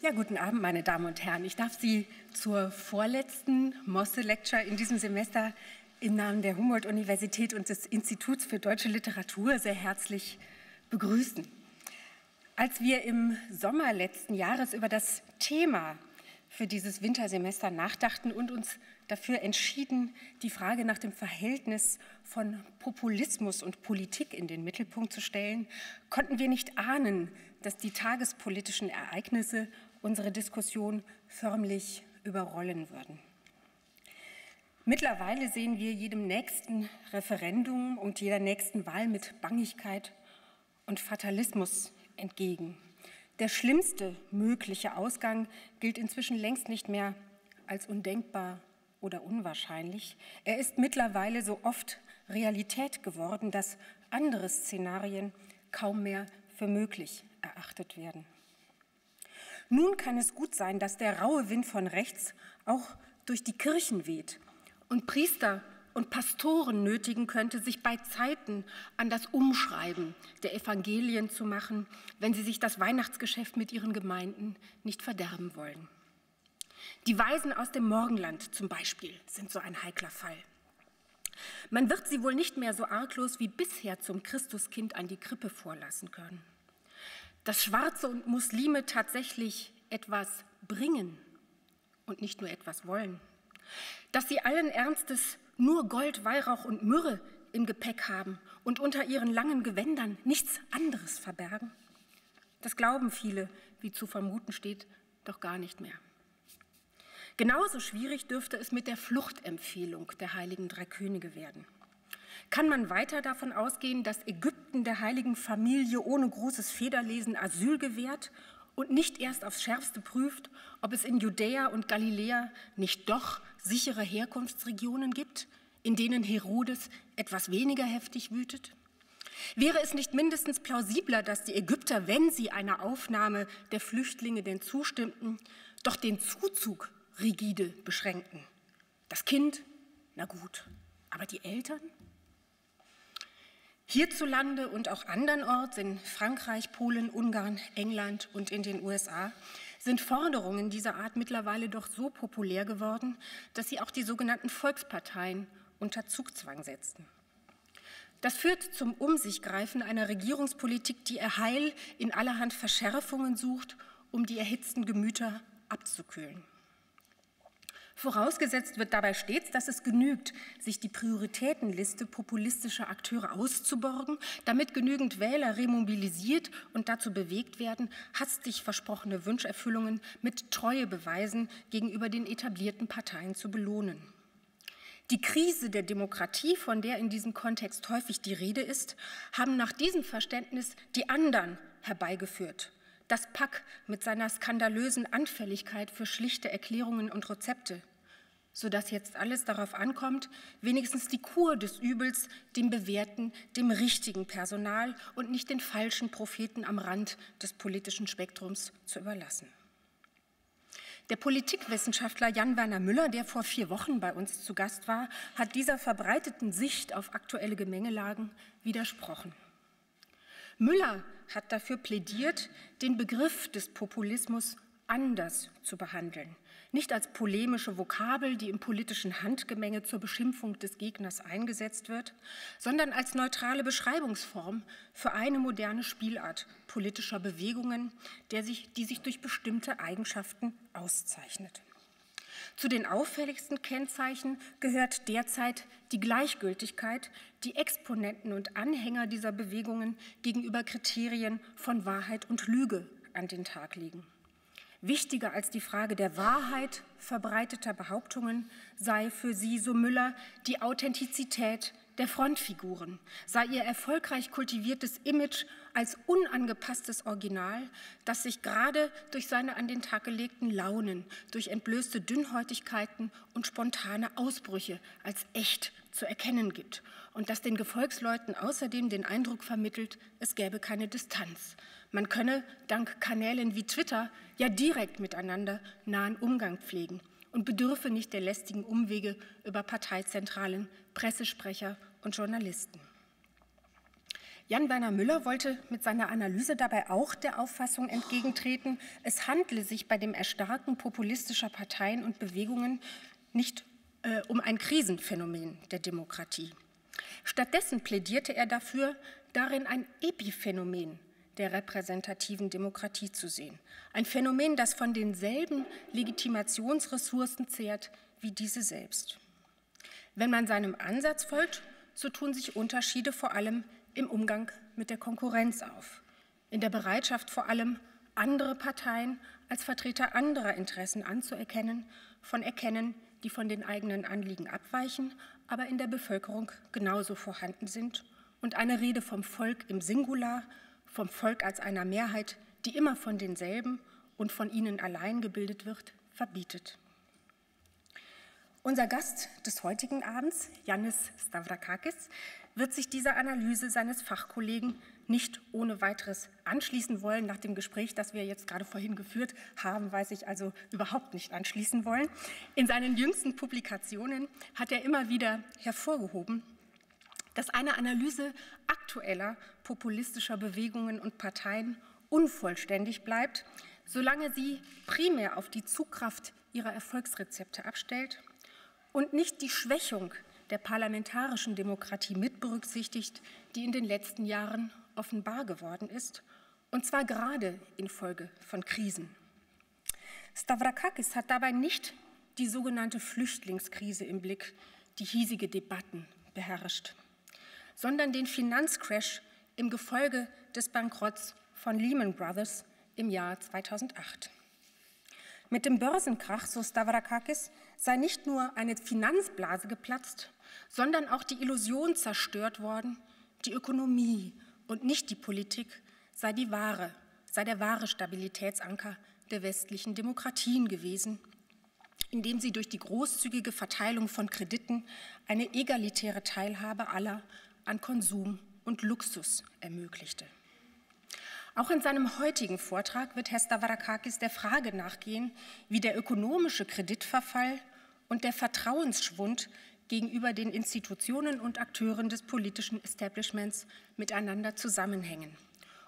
Ja, guten Abend, meine Damen und Herren. Ich darf Sie zur vorletzten Mosse-Lecture in diesem Semester im Namen der Humboldt-Universität und des Instituts für Deutsche Literatur sehr herzlich begrüßen. Als wir im Sommer letzten Jahres über das Thema für dieses Wintersemester nachdachten und uns dafür entschieden, die Frage nach dem Verhältnis von Populismus und Politik in den Mittelpunkt zu stellen, konnten wir nicht ahnen, dass die tagespolitischen Ereignisse unsere Diskussion förmlich überrollen würden. Mittlerweile sehen wir jedem nächsten Referendum und jeder nächsten Wahl mit Bangigkeit und Fatalismus entgegen. Der schlimmste mögliche Ausgang gilt inzwischen längst nicht mehr als undenkbar oder unwahrscheinlich. Er ist mittlerweile so oft Realität geworden, dass andere Szenarien kaum mehr für möglich erachtet werden. Nun kann es gut sein, dass der raue Wind von rechts auch durch die Kirchen weht und Priester und Pastoren nötigen könnte, sich bei Zeiten an das Umschreiben der Evangelien zu machen, wenn sie sich das Weihnachtsgeschäft mit ihren Gemeinden nicht verderben wollen. Die Weisen aus dem Morgenland zum Beispiel sind so ein heikler Fall. Man wird sie wohl nicht mehr so arglos wie bisher zum Christuskind an die Krippe vorlassen können. Dass Schwarze und Muslime tatsächlich etwas bringen und nicht nur etwas wollen. Dass sie allen Ernstes nur Gold, Weihrauch und Myrrhe im Gepäck haben und unter ihren langen Gewändern nichts anderes verbergen. Das glauben viele, wie zu vermuten steht, doch gar nicht mehr. Genauso schwierig dürfte es mit der Fluchtempfehlung der heiligen drei Könige werden. Kann man weiter davon ausgehen, dass Ägypten der heiligen Familie ohne großes Federlesen Asyl gewährt und nicht erst aufs Schärfste prüft, ob es in Judäa und Galiläa nicht doch sichere Herkunftsregionen gibt, in denen Herodes etwas weniger heftig wütet? Wäre es nicht mindestens plausibler, dass die Ägypter, wenn sie einer Aufnahme der Flüchtlinge denn zustimmten, doch den Zuzug rigide beschränkten? Das Kind, na gut, aber die Eltern? Hierzulande und auch andernorts, in Frankreich, Polen, Ungarn, England und in den USA, sind Forderungen dieser Art mittlerweile doch so populär geworden, dass sie auch die sogenannten Volksparteien unter Zugzwang setzten. Das führt zum Umsichgreifen einer Regierungspolitik, die ihr Heil in allerhand Verschärfungen sucht, um die erhitzten Gemüter abzukühlen. Vorausgesetzt wird dabei stets, dass es genügt, sich die Prioritätenliste populistischer Akteure auszuborgen, damit genügend Wähler remobilisiert und dazu bewegt werden, hastig versprochene Wünscherfüllungen mit Treuebeweisen gegenüber den etablierten Parteien zu belohnen. Die Krise der Demokratie, von der in diesem Kontext häufig die Rede ist, haben nach diesem Verständnis die anderen herbeigeführt. Das Pack mit seiner skandalösen Anfälligkeit für schlichte Erklärungen und Rezepte, sodass jetzt alles darauf ankommt, wenigstens die Kur des Übels dem bewährten, dem richtigen Personal und nicht den falschen Propheten am Rand des politischen Spektrums zu überlassen. Der Politikwissenschaftler Jan Werner Müller, der vor 4 Wochen bei uns zu Gast war, hat dieser verbreiteten Sicht auf aktuelle Gemengelagen widersprochen. Müller hat dafür plädiert, den Begriff des Populismus anders zu behandeln. Nicht als polemische Vokabel, die im politischen Handgemenge zur Beschimpfung des Gegners eingesetzt wird, sondern als neutrale Beschreibungsform für eine moderne Spielart politischer Bewegungen, die sich durch bestimmte Eigenschaften auszeichnet. Zu den auffälligsten Kennzeichen gehört derzeit die Gleichgültigkeit, die Exponenten und Anhänger dieser Bewegungen gegenüber Kriterien von Wahrheit und Lüge an den Tag legen. Wichtiger als die Frage der Wahrheit verbreiteter Behauptungen sei für sie, so Müller, die Authentizität der Frontfiguren, sei ihr erfolgreich kultiviertes Image als unangepasstes Original, das sich gerade durch seine an den Tag gelegten Launen, durch entblößte Dünnhäutigkeiten und spontane Ausbrüche als echt zu erkennen gibt und das den Gefolgsleuten außerdem den Eindruck vermittelt, es gäbe keine Distanz. Man könne dank Kanälen wie Twitter ja direkt miteinander nahen Umgang pflegen und bedürfe nicht der lästigen Umwege über Parteizentralen, Pressesprecher und Journalisten. Jan Werner Müller wollte mit seiner Analyse dabei auch der Auffassung entgegentreten, es handle sich bei dem Erstarken populistischer Parteien und Bewegungen nicht um ein Krisenphänomen der Demokratie. Stattdessen plädierte er dafür, darin ein Epiphänomen der repräsentativen Demokratie zu sehen. Ein Phänomen, das von denselben Legitimationsressourcen zehrt wie diese selbst. Wenn man seinem Ansatz folgt, so tun sich Unterschiede vor allem im Umgang mit der Konkurrenz auf, in der Bereitschaft vor allem, andere Parteien als Vertreter anderer Interessen anzuerkennen, die von den eigenen Anliegen abweichen, aber in der Bevölkerung genauso vorhanden sind und eine Rede vom Volk im Singular, vom Volk als einer Mehrheit, die immer von denselben und von ihnen allein gebildet wird, verbietet. Unser Gast des heutigen Abends, Yannis Stavrakakis, wird sich dieser Analyse seines Fachkollegen nicht ohne weiteres anschließen wollen. Nach dem Gespräch, das wir jetzt gerade vorhin geführt haben, weiß ich also überhaupt nicht anschließen wollen. In seinen jüngsten Publikationen hat er immer wieder hervorgehoben, dass eine Analyse aktueller populistischer Bewegungen und Parteien unvollständig bleibt, solange sie primär auf die Zugkraft ihrer Erfolgsrezepte abstellt und nicht die Schwächung der parlamentarischen Demokratie mitberücksichtigt, die in den letzten Jahren offenbar geworden ist, und zwar gerade infolge von Krisen. Stavrakakis hat dabei nicht die sogenannte Flüchtlingskrise im Blick, die hiesige Debatten beherrscht, sondern den Finanzcrash im Gefolge des Bankrotts von Lehman Brothers im Jahr 2008. Mit dem Börsenkrach, so Stavrakakis, sei nicht nur eine Finanzblase geplatzt, sondern auch die Illusion zerstört worden, die Ökonomie und nicht die Politik sei der wahre Stabilitätsanker der westlichen Demokratien gewesen, indem sie durch die großzügige Verteilung von Krediten eine egalitäre Teilhabe aller an Konsum und Luxus ermöglichte. Auch in seinem heutigen Vortrag wird Herr Stavrakakis der Frage nachgehen, wie der ökonomische Kreditverfall und der Vertrauensschwund gegenüber den Institutionen und Akteuren des politischen Establishments miteinander zusammenhängen.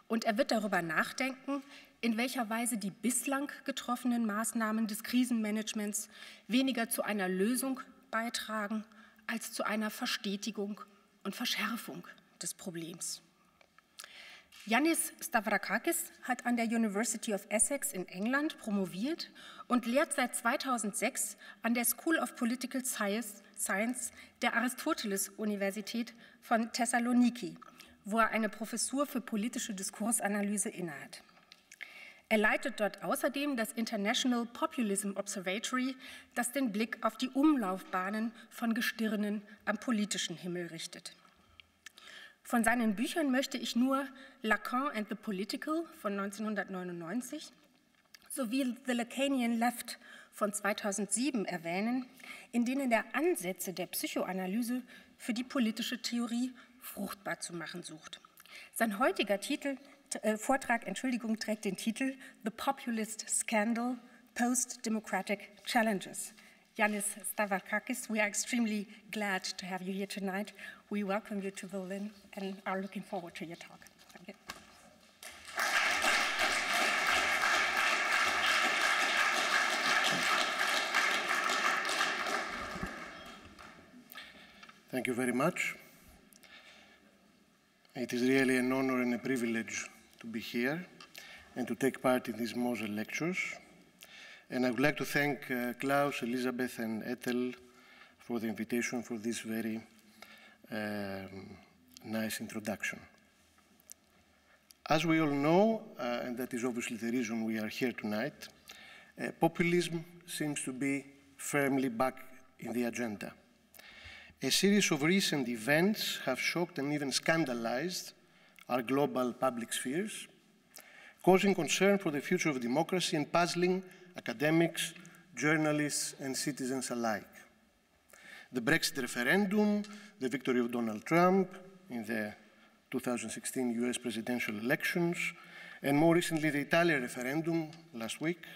Und er wird darüber nachdenken, in welcher Weise die bislang getroffenen Maßnahmen des Krisenmanagements weniger zu einer Lösung beitragen, als zu einer Verstetigung und Verschärfung des Problems. Yannis Stavrakakis hat an der University of Essex in England promoviert und lehrt seit 2006 an der School of Political Science der Aristoteles-Universität von Thessaloniki, wo er eine Professur für politische Diskursanalyse innehat. Er leitet dort außerdem das International Populism Observatory, das den Blick auf die Umlaufbahnen von Gestirnen am politischen Himmel richtet. Von seinen Büchern möchte ich nur Lacan and the Political von 1999 sowie The Lacanian Left von 2007 erwähnen, in denen er Ansätze der Psychoanalyse für die politische Theorie fruchtbar zu machen sucht. Sein heutiger Vortrag trägt den Titel The Populist Scandal, Post-Democratic Challenges. Yannis Stavrakakis, we are extremely glad to have you here tonight. We welcome you to Berlin and are looking forward to your talk. Thank you. Thank you very much. It is really an honor and a privilege to be here and to take part in these Mosse-Lectures. And I would like to thank Klaus, Elizabeth, and Ethel for the invitation for this very nice introduction. As we all know, and that is obviously the reason we are here tonight, populism seems to be firmly back in the agenda. A series of recent events have shocked and even scandalized our global public spheres, causing concern for the future of democracy and puzzling academics, journalists, and citizens alike. The BREXIT-Referendum, the victory of Donald Trump in the 2016 US presidential elections, and more recently the Italian referendum last week,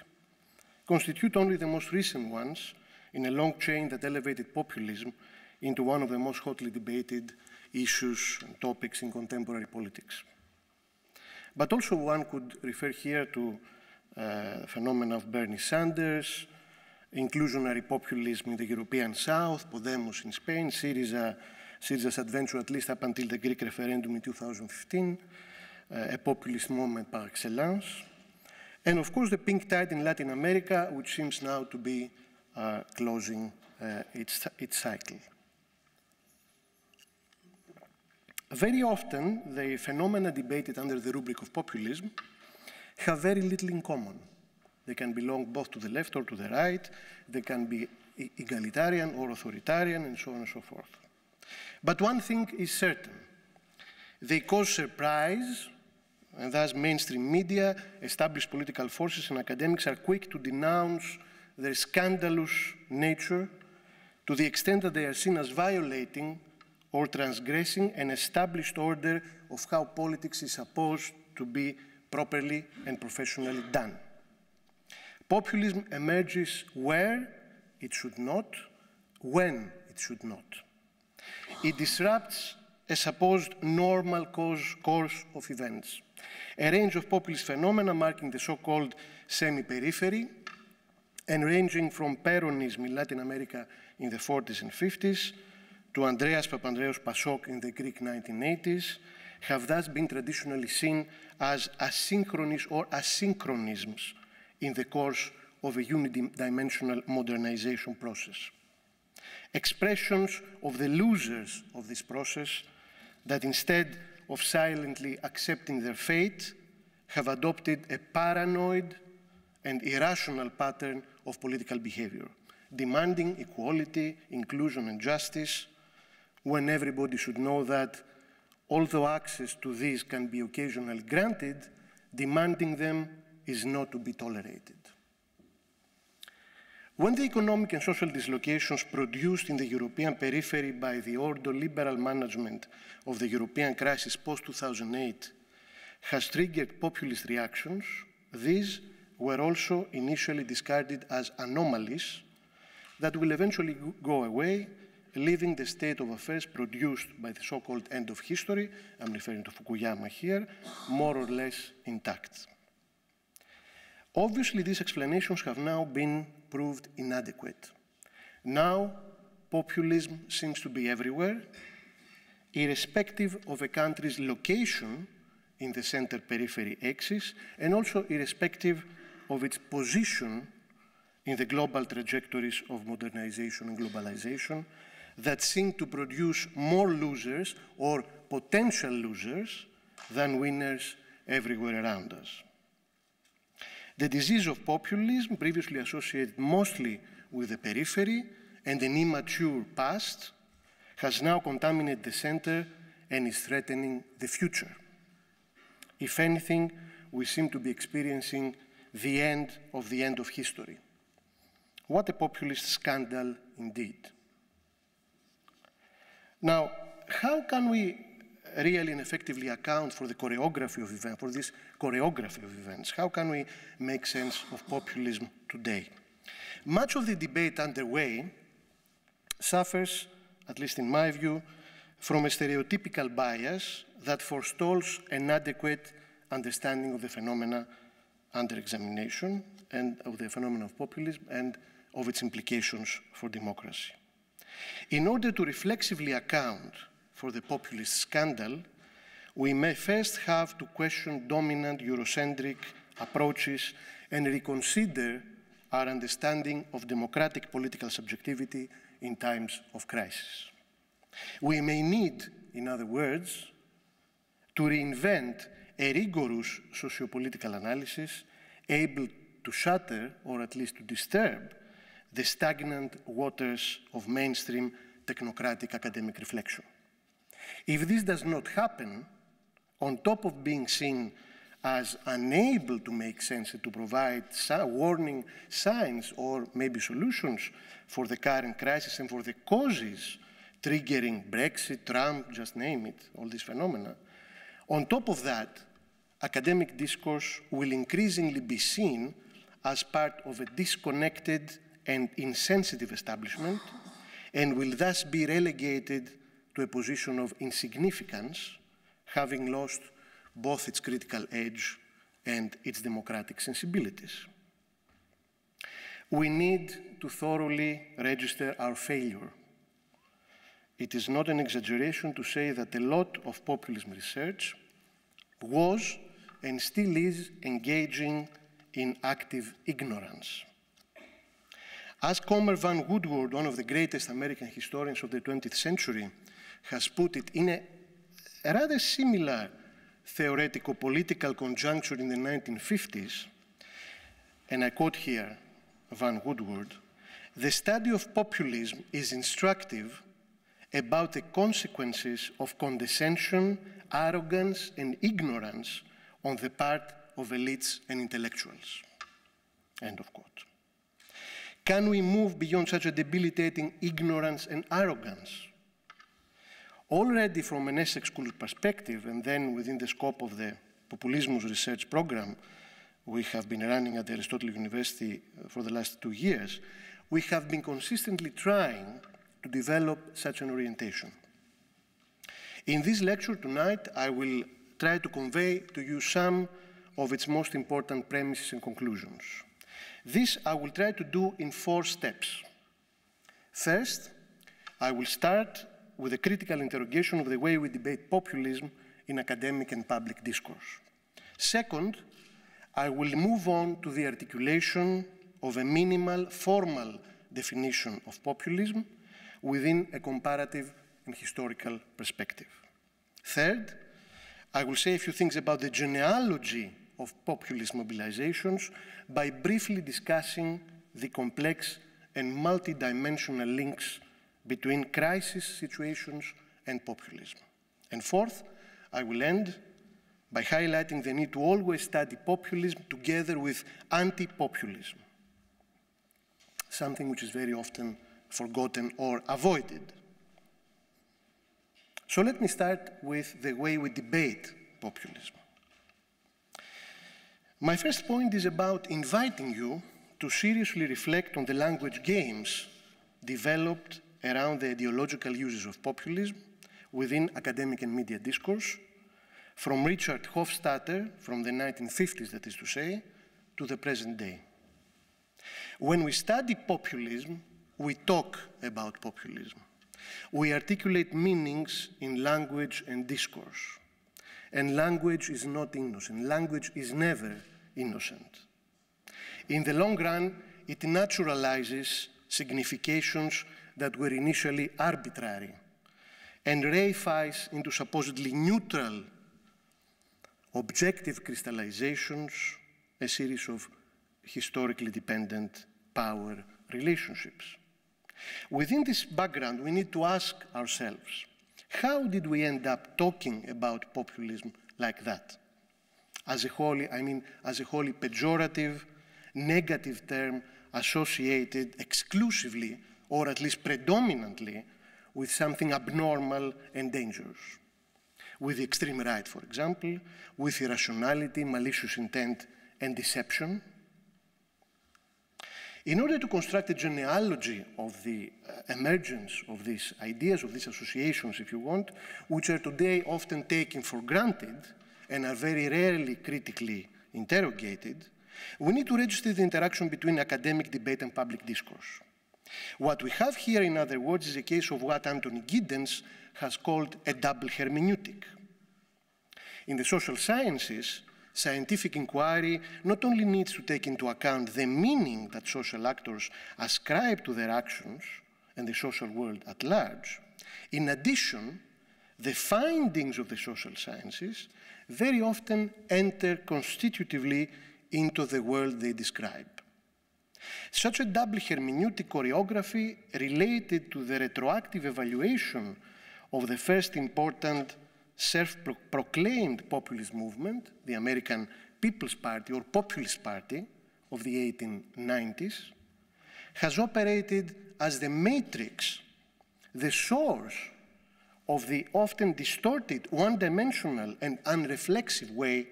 constitute only the most recent ones in a long chain that elevated populism into one of the most hotly debated issues and topics in contemporary politics. But also one could refer here to the phenomena of Bernie Sanders, inclusionary populism in the European South, Podemos in Spain, Syriza's adventure at least up until the Greek referendum in 2015, a populist moment par excellence, and of course the pink tide in Latin America, which seems now to be closing its cycle. Very often, the phenomena debated under the rubric of populism have very little in common. They can belong both to the left or to the right. They can be egalitarian or authoritarian, and so on and so forth. But one thing is certain. They cause surprise, and thus mainstream media, established political forces, and academics are quick to denounce their scandalous nature to the extent that they are seen as violating or transgressing an established order of how politics is supposed to be properly and professionally done. Populism emerges where it should not, when it should not. It disrupts a supposed normal course of events, a range of populist phenomena marking the so-called semi-periphery and ranging from Peronism in Latin America in the 40s and 50s to Andreas Papandreou's PASOK in the Greek 1980s, have thus been traditionally seen as asynchronous or asynchronisms in the course of a unidimensional modernization process. Expressions of the losers of this process that instead of silently accepting their fate have adopted a paranoid and irrational pattern of political behavior, demanding equality, inclusion, and justice, when everybody should know that although access to these can be occasionally granted, demanding them is not to be tolerated. When the economic and social dislocations produced in the European periphery by the ordoliberal management of the European crisis post-2008 has triggered populist reactions, these were also initially discarded as anomalies that will eventually go away, leaving the state of affairs produced by the so-called end of history, I'm referring to Fukuyama here, more or less intact. Obviously, these explanations have now been proved inadequate. Now, populism seems to be everywhere, irrespective of a country's location in the center-periphery axis, and also irrespective of its position in the global trajectories of modernization and globalization that seem to produce more losers or potential losers than winners everywhere around us. The disease of populism, previously associated mostly with the periphery and an immature past, has now contaminated the center and is threatening the future. If anything, we seem to be experiencing the end of history. What a populist scandal indeed. Now, how can we really and effectively account for the choreography of events, for this choreography of events? How can we make sense of populism today? Much of the debate underway suffers, at least in my view, from a stereotypical bias that forestalls an adequate understanding of the phenomena under examination and of the phenomena of populism and of its implications for democracy. In order to reflexively account for the populist scandal, we may first have to question dominant Eurocentric approaches and reconsider our understanding of democratic political subjectivity in times of crisis. We may need, in other words, to reinvent a rigorous sociopolitical analysis able to shatter, or at least to disturb, the stagnant waters of mainstream technocratic academic reflection. If this does not happen, on top of being seen as unable to make sense and to provide warning signs or maybe solutions for the current crisis and for the causes triggering Brexit, Trump, just name it, all these phenomena, on top of that, academic discourse will increasingly be seen as part of a disconnected and insensitive establishment and will thus be relegated to a position of insignificance, having lost both its critical edge and its democratic sensibilities. We need to thoroughly register our failure. It is not an exaggeration to say that a lot of populism research was and still is engaging in active ignorance. As Comer Van Woodward, one of the greatest American historians of the 20th century, has put it in a rather similar theoretical-political conjuncture in the 1950s, and I quote here Van Woodward, "The study of populism is instructive about the consequences of condescension, arrogance, and ignorance on the part of elites and intellectuals." End of quote. Can we move beyond such a debilitating ignorance and arrogance? Already from an Essex School perspective, and then within the scope of the Populismus research program we have been running at Aristotle University for the last 2 years, we have been consistently trying to develop such an orientation. In this lecture tonight, I will try to convey to you some of its most important premises and conclusions. This I will try to do in 4 steps. First, I will start with a critical interrogation of the way we debate populism in academic and public discourse. Second, I will move on to the articulation of a minimal, formal definition of populism within a comparative and historical perspective. Third, I will say a few things about the genealogy of populist mobilizations by briefly discussing the complex and multidimensional links between crisis situations and populism. And fourth, I will end by highlighting the need to always study populism together with anti-populism, something which is very often forgotten or avoided. So let me start with the way we debate populism. My first point is about inviting you to seriously reflect on the language games developed around the ideological uses of populism within academic and media discourse, from Richard Hofstadter, from the 1950s, that is to say, to the present day. When we study populism, we talk about populism. We articulate meanings in language and discourse. And language is not innocent. Language is never innocent. In the long run, it naturalizes significations that were initially arbitrary and reifies into supposedly neutral, objective crystallizations a series of historically dependent power relationships. Within this background, we need to ask ourselves, how did we end up talking about populism like that? As a wholly pejorative, negative term associated exclusively, or at least predominantly, with something abnormal and dangerous. With the extreme right, for example, with irrationality, malicious intent, and deception. In order to construct a genealogy of the emergence of these ideas, of these associations, if you want, which are today often taken for granted and are very rarely critically interrogated, we need to register the interaction between academic debate and public discourse. What we have here, in other words, is a case of what Anthony Giddens has called a double hermeneutic. In the social sciences, scientific inquiry not only needs to take into account the meaning that social actors ascribe to their actions and the social world at large, in addition, the findings of the social sciences very often enter constitutively into the world they describe. Such a double hermeneutic choreography related to the retroactive evaluation of the first important self-proclaimed populist movement, the American People's Party or Populist Party of the 1890s, has operated as the matrix, the source of the often distorted, one-dimensional and unreflexive way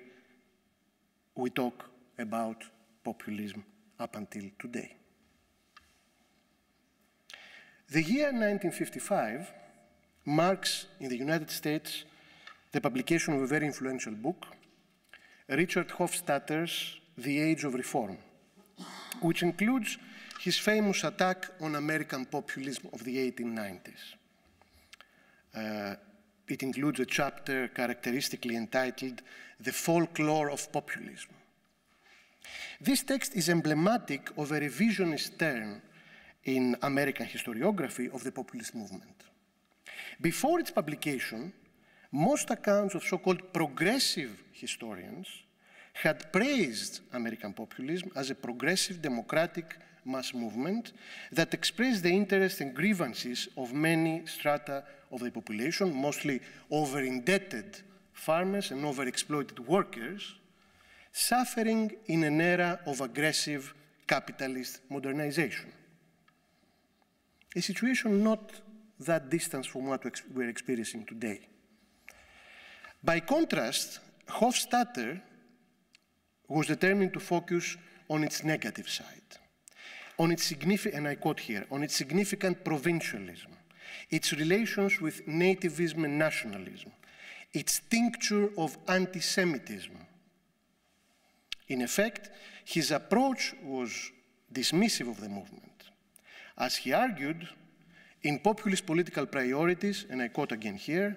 we talk about populism up until today. The year 1955 marks in the United States the publication of a very influential book, Richard Hofstadter's The Age of Reform, which includes his famous attack on American populism of the 1890s. It includes a chapter characteristically entitled The Folklore of Populism. This text is emblematic of a revisionist turn in American historiography of the populist movement. Before its publication, most accounts of so-called progressive historians had praised American populism as a progressive democratic mass movement that expressed the interests and grievances of many strata of the population, mostly over-indebted farmers and over-exploited workers, suffering in an era of aggressive capitalist modernization. A situation not that distant from what we're experiencing today. By contrast, Hofstadter was determined to focus on its negative side, on its significant, and I quote here, on its significant provincialism, its relations with nativism and nationalism, its tincture of anti-Semitism. In effect, his approach was dismissive of the movement. As he argued, in populist political priorities, and I quote again here,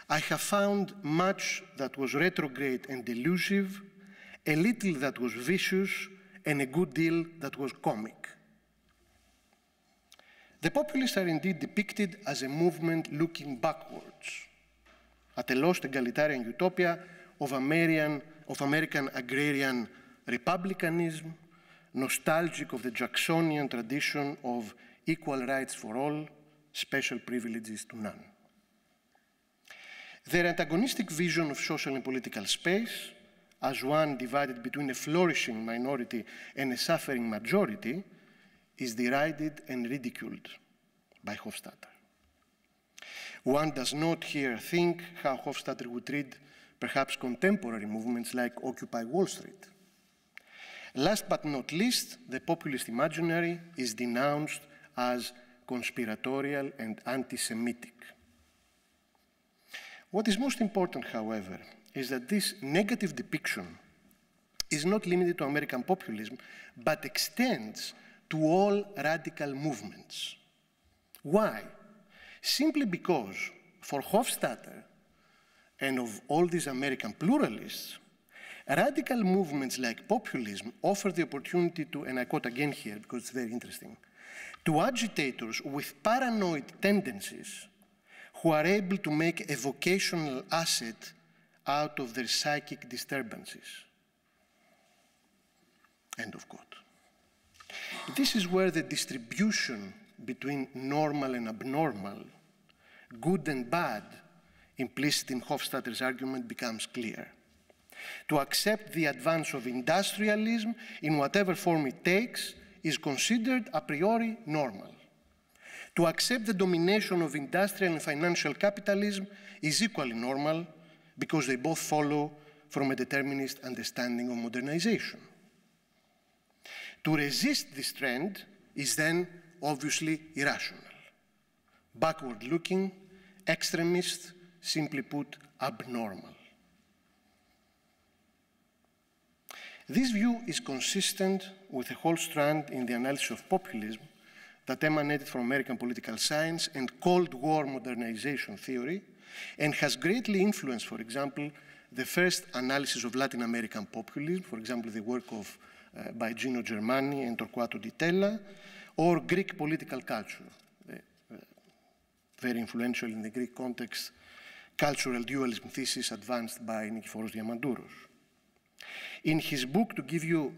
I have found much that was retrograde and delusive, a little that was vicious, and a good deal that was comic. The populists are indeed depicted as a movement looking backwards at a lost egalitarian utopia of American agrarian republicanism, nostalgic of the Jacksonian tradition of equal rights for all, special privileges to none. Their antagonistic vision of social and political space, as one divided between a flourishing minority and a suffering majority, is derided and ridiculed by Hofstadter. One does not here think how Hofstadter would treat perhaps contemporary movements like Occupy Wall Street. Last but not least, the populist imaginary is denounced as conspiratorial and anti-Semitic. What is most important, however, is that this negative depiction is not limited to American populism, but extends to all radical movements. Why? Simply because, for Hofstadter and of all these American pluralists, radical movements like populism offer the opportunity to, and I quote again here because it's very interesting, to agitators with paranoid tendencies who are able to make a vocational asset out of their psychic disturbances. End of quote. This is where the distribution between normal and abnormal, good and bad, implicit in Hofstadter's argument becomes clear. To accept the advance of industrialism in whatever form it takes is considered a priori normal. To accept the domination of industrial and financial capitalism is equally normal because they both follow from a determinist understanding of modernization. To resist this trend is then obviously irrational, backward-looking, extremist, simply put, abnormal. This view is consistent with a whole strand in the analysis of populism that emanated from American political science and Cold War modernization theory, and has greatly influenced, for example, the first analysis of Latin American populism, for example, the work of by Gino Germani and Torquato Di Tella, or Greek political culture, very influential in the Greek context, cultural dualism thesis advanced by Nikiforos Diamandouros. In his book, to give you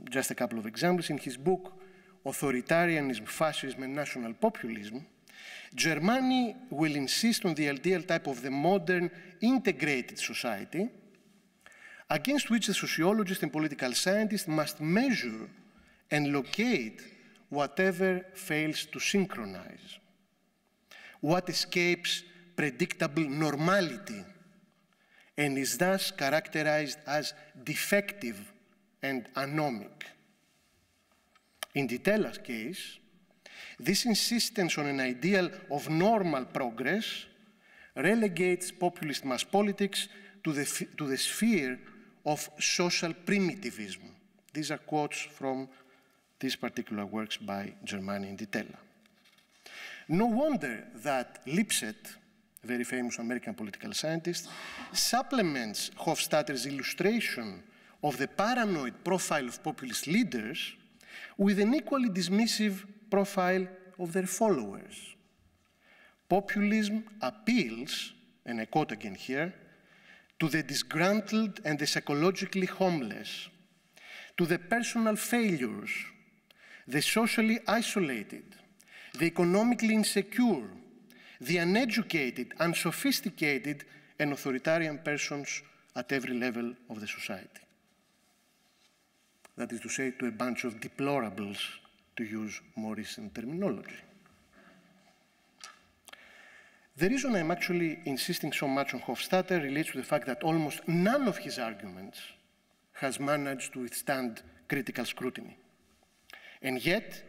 just a couple of examples, in his book, Authoritarianism, Fascism, and National Populism, Germani will insist on the ideal type of the modern integrated society against which the sociologist and political scientist must measure and locate whatever fails to synchronize, what escapes predictable normality and is thus characterized as defective and anomic. In Di Tella's case, This insistence on an ideal of normal progress relegates populist mass politics to the sphere of social primitivism. These are quotes from these particular works by Germani and Ditella. No wonder that Lipset, a very famous American political scientist, supplements Hofstadter's illustration of the paranoid profile of populist leaders with an equally dismissive profile of their followers. Populism appeals, and I quote again here, to the disgruntled and the psychologically homeless, to the personal failures, the socially isolated, the economically insecure, the uneducated, unsophisticated, and authoritarian persons at every level of the society. That is to say, to a bunch of deplorables, to use more recent terminology. The reason I'm actually insisting so much on Hofstadter relates to the fact that almost none of his arguments has managed to withstand critical scrutiny. And yet,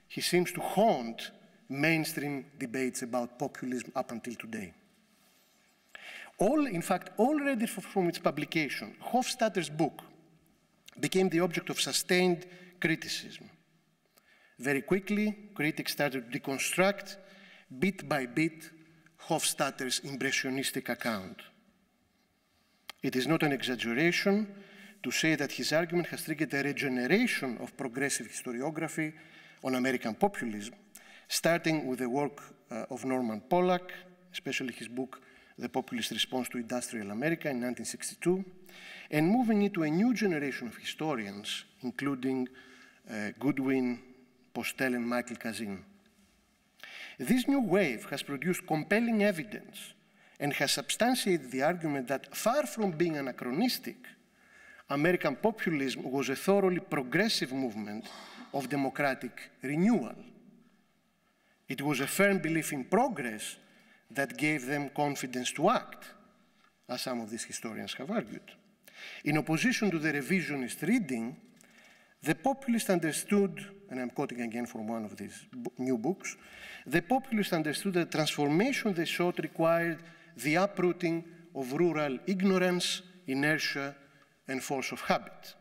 he seems to haunt mainstream debates about populism up until today. In fact, already from its publication, Hofstadter's book became the object of sustained criticism. Very quickly, critics started to deconstruct, bit by bit, Hofstadter's impressionistic account. It is not an exaggeration to say that his argument has triggered a regeneration of progressive historiography on American populism, starting with the work of Norman Pollack, especially his book, The Populist Response to Industrial America in 1962, and moving into a new generation of historians, including Goodwin, Postel, and Michael Kazin. This new wave has produced compelling evidence and has substantiated the argument that, far from being anachronistic, American populism was a thoroughly progressive movement of democratic renewal. It was a firm belief in progress that gave them confidence to act, as some of these historians have argued. In opposition to the revisionist reading, the populists understood, and I'm quoting again from one of these new books, the populists understood that the transformation they sought required the uprooting of rural ignorance, inertia, and force of habit.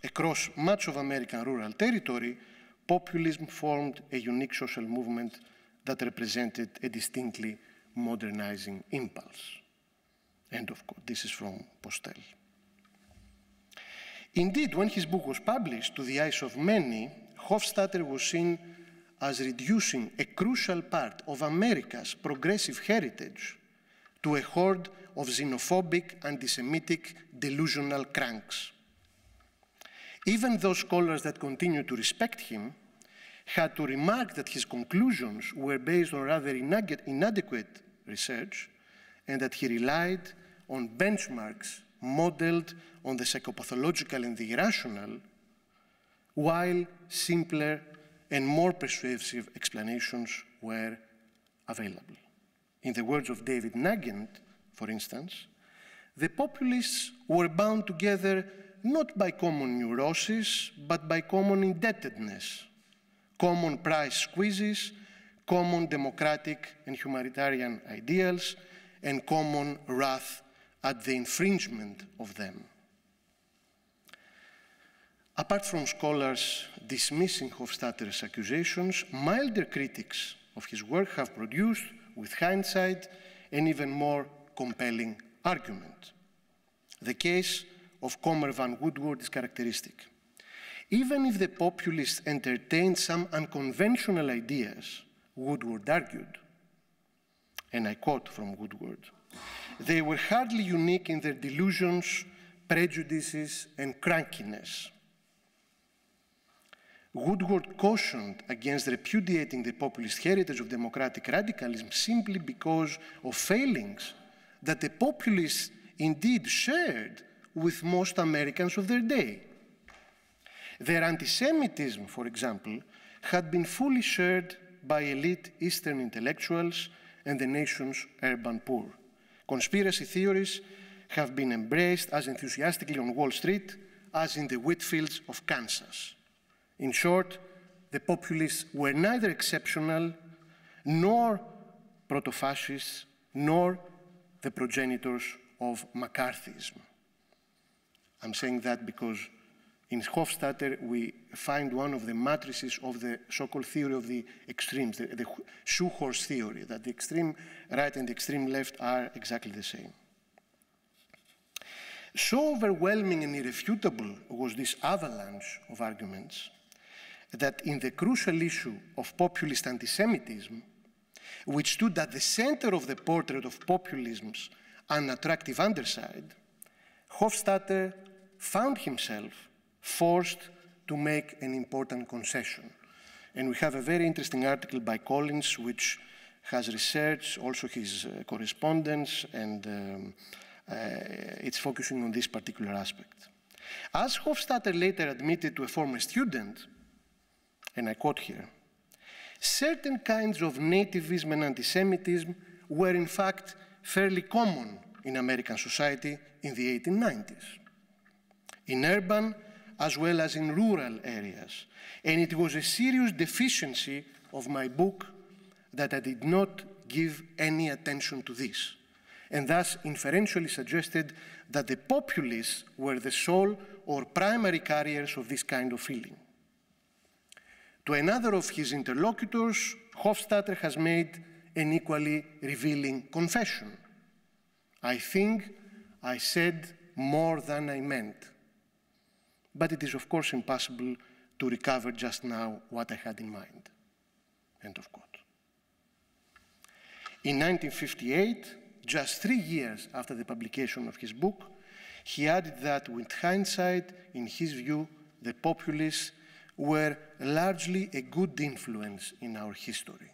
Across much of American rural territory, populism formed a unique social movement that represented a distinctly modernizing impulse. End of quote. This is from Postel. Indeed, when his book was published, to the eyes of many, Hofstadter was seen as reducing a crucial part of America's progressive heritage to a horde of xenophobic, anti-Semitic, delusional cranks. Even those scholars that continued to respect him had to remark that his conclusions were based on rather inadequate research and that he relied on benchmarks modeled on the psychopathological and the irrational, while simpler and more persuasive explanations were available. In the words of David Nugent, for instance, the populists were bound together not by common neurosis, but by common indebtedness, common price squeezes, common democratic and humanitarian ideals, and common wrath at the infringement of them. Apart from scholars dismissing Hofstadter's accusations, milder critics of his work have produced, with hindsight, an even more compelling argument. The case of Comer van Woodward is characteristic. Even if the populists entertained some unconventional ideas, Woodward argued, and I quote from Woodward, they were hardly unique in their delusions, prejudices, and crankiness. Woodward cautioned against repudiating the populist heritage of democratic radicalism simply because of failings that the populists indeed shared with most Americans of their day. Their anti-Semitism, for example, had been fully shared by elite Eastern intellectuals and the nation's urban poor. Conspiracy theories have been embraced as enthusiastically on Wall Street as in the wheat fields of Kansas. In short, the populists were neither exceptional nor proto-fascists nor the progenitors of McCarthyism. I'm saying that because in Hofstadter we find one of the matrices of the so-called theory of the extremes, the shoe horse theory, that the extreme right and the extreme left are exactly the same. So overwhelming and irrefutable was this avalanche of arguments that in the crucial issue of populist anti-Semitism, which stood at the center of the portrait of populism's unattractive underside, Hofstadter found himself forced to make an important concession. And we have a very interesting article by Collins, which has research, also his correspondence, and it's focusing on this particular aspect. As Hofstadter later admitted to a former student, and I quote here, certain kinds of nativism and anti-Semitism were in fact fairly common in American society in the 1890s, in urban as well as in rural areas. And it was a serious deficiency of my book that I did not give any attention to this, and thus inferentially suggested that the populists were the sole or primary carriers of this kind of feeling. To another of his interlocutors, Hofstadter has made an equally revealing confession. I think I said more than I meant, but it is of course impossible to recover just now what I had in mind. End of quote. In 1958, just 3 years after the publication of his book, he added that with hindsight, in his view, the populists were largely a good influence in our history.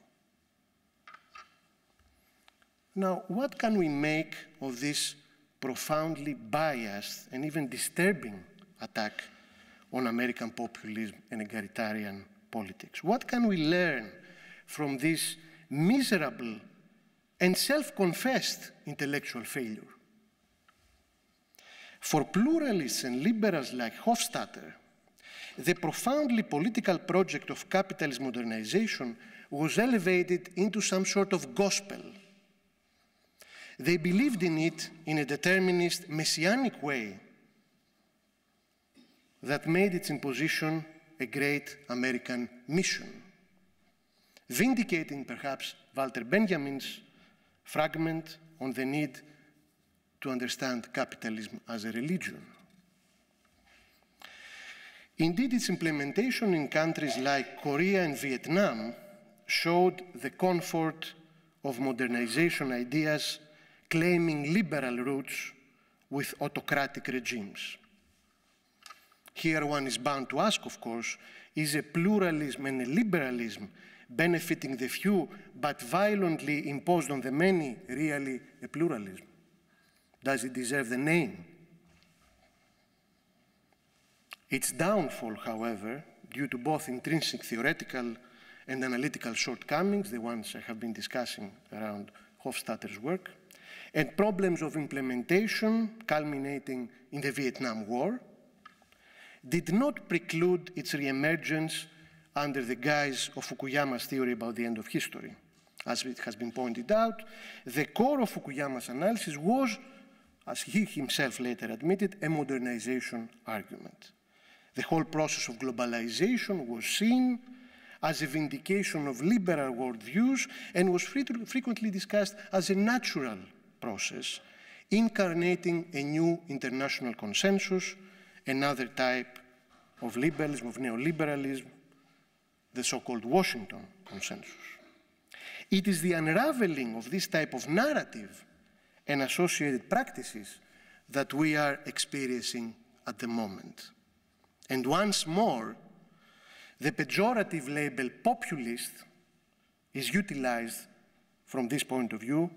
Now, what can we make of this profoundly biased and even disturbing attack on American populism and egalitarian politics? What can we learn from this miserable and self-confessed intellectual failure? For pluralists and liberals like Hofstadter, the profoundly political project of capitalist modernization was elevated into some sort of gospel. They believed in it in a determinist, messianic way that made its imposition a great American mission, vindicating perhaps Walter Benjamin's fragment on the need to understand capitalism as a religion. Indeed, its implementation in countries like Korea and Vietnam showed the comfort of modernization ideas claiming liberal roots with autocratic regimes. Here one is bound to ask, of course, is a pluralism and a liberalism benefiting the few but violently imposed on the many really a pluralism? Does it deserve the name? Its downfall, however, due to both intrinsic theoretical and analytical shortcomings, the ones I have been discussing around Hofstadter's work, and problems of implementation culminating in the Vietnam War, did not preclude its re-emergence under the guise of Fukuyama's theory about the end of history. As it has been pointed out, the core of Fukuyama's analysis was, as he himself later admitted, a modernization argument. The whole process of globalization was seen as a vindication of liberal worldviews and was frequently discussed as a natural process, incarnating a new international consensus, another type of liberalism, of neoliberalism, the so-called Washington consensus. It is the unraveling of this type of narrative and associated practices that we are experiencing at the moment. And once more, the pejorative label populist is utilized from this point of view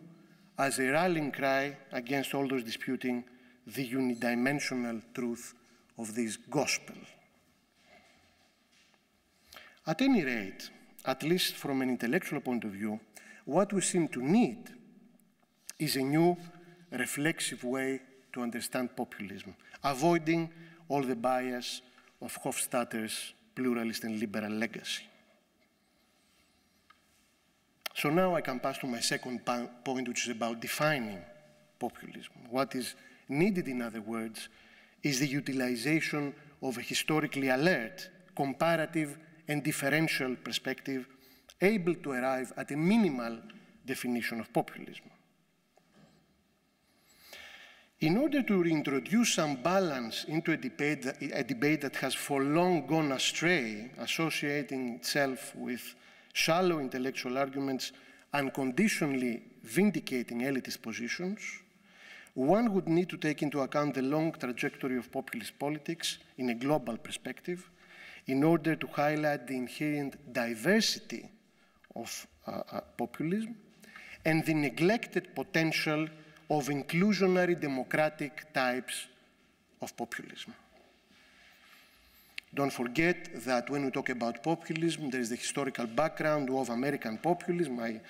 as a rallying cry against all those disputing the unidimensional truth of this gospel. At any rate, at least from an intellectual point of view, what we seem to need is a new reflexive way to understand populism, avoiding all the bias of Hofstadter's pluralist and liberal legacy. So now I can pass to my second point, which is about defining populism. What is needed, in other words, is the utilization of a historically alert, comparative, and differential perspective able to arrive at a minimal definition of populism. In order to reintroduce some balance into a debate that has for long gone astray, associating itself with shallow intellectual arguments, unconditionally vindicating elitist positions, one would need to take into account the long trajectory of populist politics in a global perspective in order to highlight the inherent diversity of populism and the neglected potential of inclusionary democratic types of populism. Don't forget that when we talk about populism, there is the historical background of American populism. I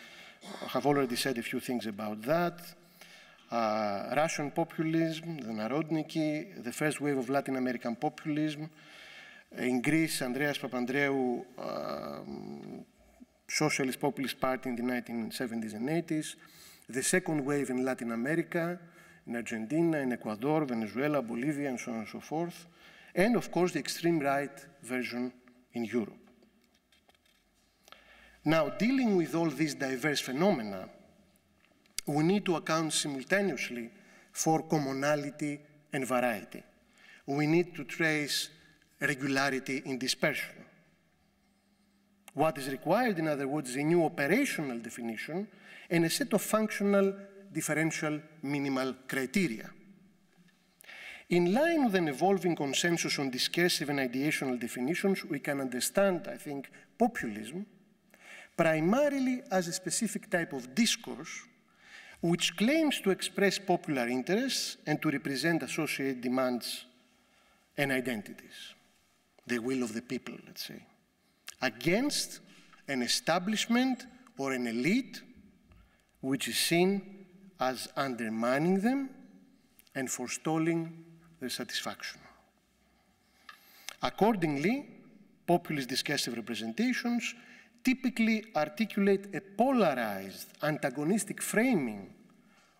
have already said a few things about that. Russian populism, the Narodniki, the first wave of Latin American populism. In Greece, Andreas Papandreou, Socialist Populist Party in the 1970s and 80s. The second wave in Latin America, in Argentina, in Ecuador, Venezuela, Bolivia, and so on and so forth. And, of course, the extreme right version in Europe. Now, dealing with all these diverse phenomena, we need to account simultaneously for commonality and variety. We need to trace regularity in dispersion. What is required, in other words, is a new operational definition and a set of functional differential minimal criteria. In line with an evolving consensus on discursive and ideational definitions, we can understand, I think, populism primarily as a specific type of discourse which claims to express popular interests and to represent associated demands and identities, the will of the people, let's say, against an establishment or an elite which is seen as undermining them and forestalling their satisfaction. Accordingly, populist discursive representations typically articulate a polarized, antagonistic framing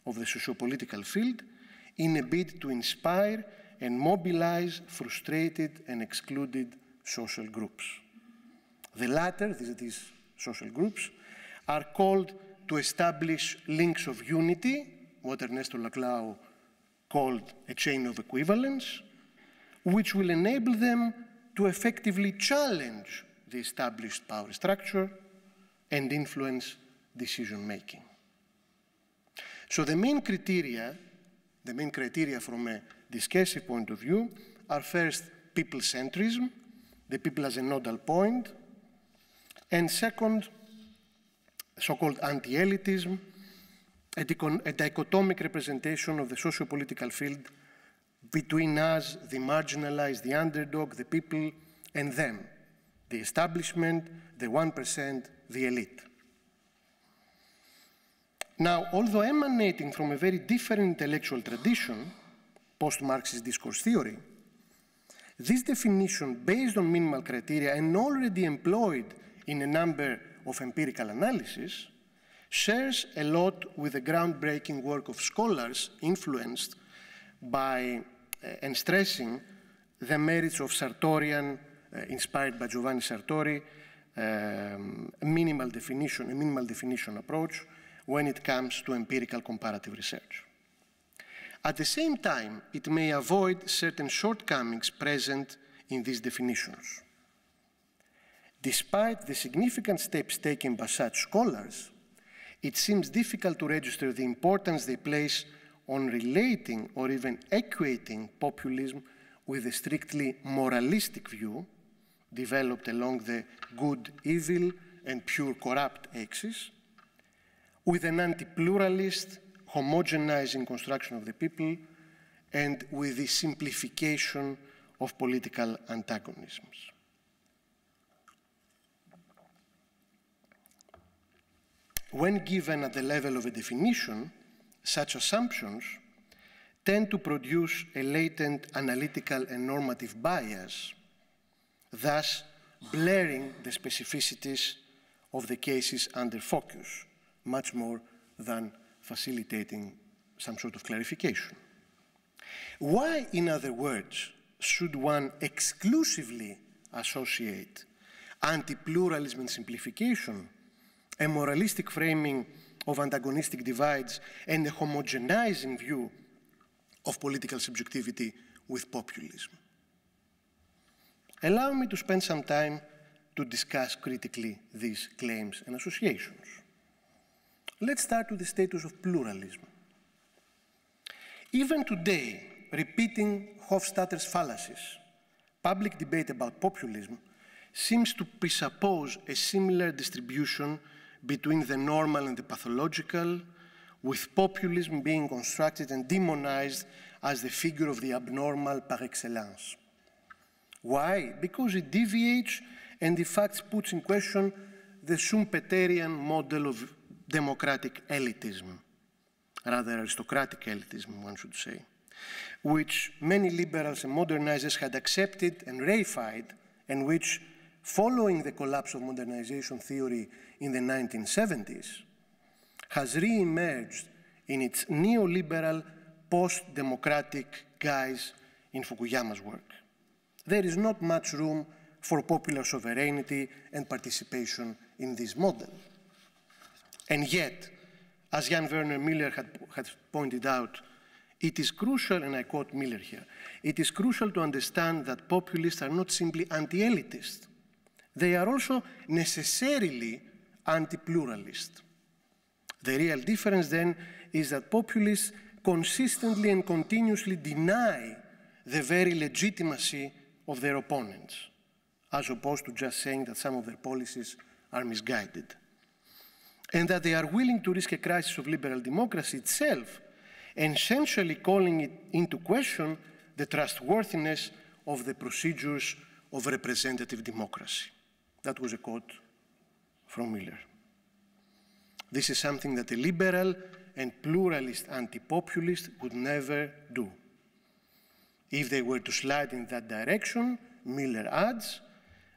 of the sociopolitical field in a bid to inspire and mobilize frustrated and excluded social groups. The latter, these social groups, are called to establish links of unity, what Ernesto Laclau called a chain of equivalence, which will enable them to effectively challenge the established power structure and influence decision-making. So the main criteria from a discursive point of view are first people-centrism, the people as a nodal point, and second, so-called anti-elitism, a dichotomic representation of the socio-political field between us, the marginalized, the underdog, the people, and them, the establishment, the 1%, the elite. Now, although emanating from a very different intellectual tradition, post-Marxist discourse theory, this definition, based on minimal criteria and already employed in a number of empirical analyses, shares a lot with the groundbreaking work of scholars influenced by and stressing the merits of Sartorian, inspired by Giovanni Sartori, a minimal definition approach when it comes to empirical comparative research. At the same time, it may avoid certain shortcomings present in these definitions. Despite the significant steps taken by such scholars, it seems difficult to register the importance they place on relating or even equating populism with a strictly moralistic view developed along the good, evil, and pure corrupt axis, with an anti-pluralist, homogenizing construction of the people, and with the simplification of political antagonisms. When given at the level of a definition, such assumptions tend to produce a latent analytical and normative bias, thus blurring the specificities of the cases under focus, much more than facilitating some sort of clarification. Why, in other words, should one exclusively associate anti-pluralism and simplification, a moralistic framing of antagonistic divides, and a homogenizing view of political subjectivity with populism? Allow me to spend some time to discuss critically these claims and associations. Let's start with the status of pluralism. Even today, repeating Hofstadter's fallacies, public debate about populism seems to presuppose a similar distribution between the normal and the pathological, with populism being constructed and demonized as the figure of the abnormal par excellence. Why? Because it deviates and in fact puts in question the Schumpeterian model of democratic elitism, rather aristocratic elitism, one should say, which many liberals and modernizers had accepted and reified, and which, following the collapse of modernization theory in the 1970s, has re-emerged in its neoliberal, post-democratic guise in Fukuyama's work. There is not much room for popular sovereignty and participation in this model. And yet, as Jan Werner Miller had pointed out, it is crucial, and I quote Miller here, it is crucial to understand that populists are not simply anti-elitist. They are also necessarily anti-pluralist. The real difference then is that populists consistently and continuously deny the very legitimacy of their opponents, as opposed to just saying that some of their policies are misguided, and that they are willing to risk a crisis of liberal democracy itself, essentially calling it into question the trustworthiness of the procedures of representative democracy. That was a quote from Miller. This is something that a liberal and pluralist anti-populist would never do. If they were to slide in that direction, Miller adds,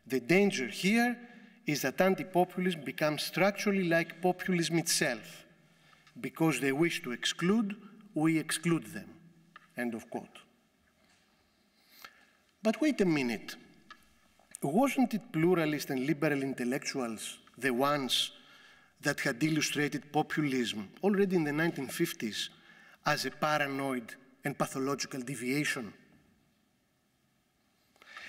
the danger here is that anti-populism becomes structurally like populism itself. Because they wish to exclude, we exclude them. End of quote. But wait a minute. Wasn't it pluralist and liberal intellectuals the ones that had illustrated populism already in the 1950s as a paranoid and pathological deviation?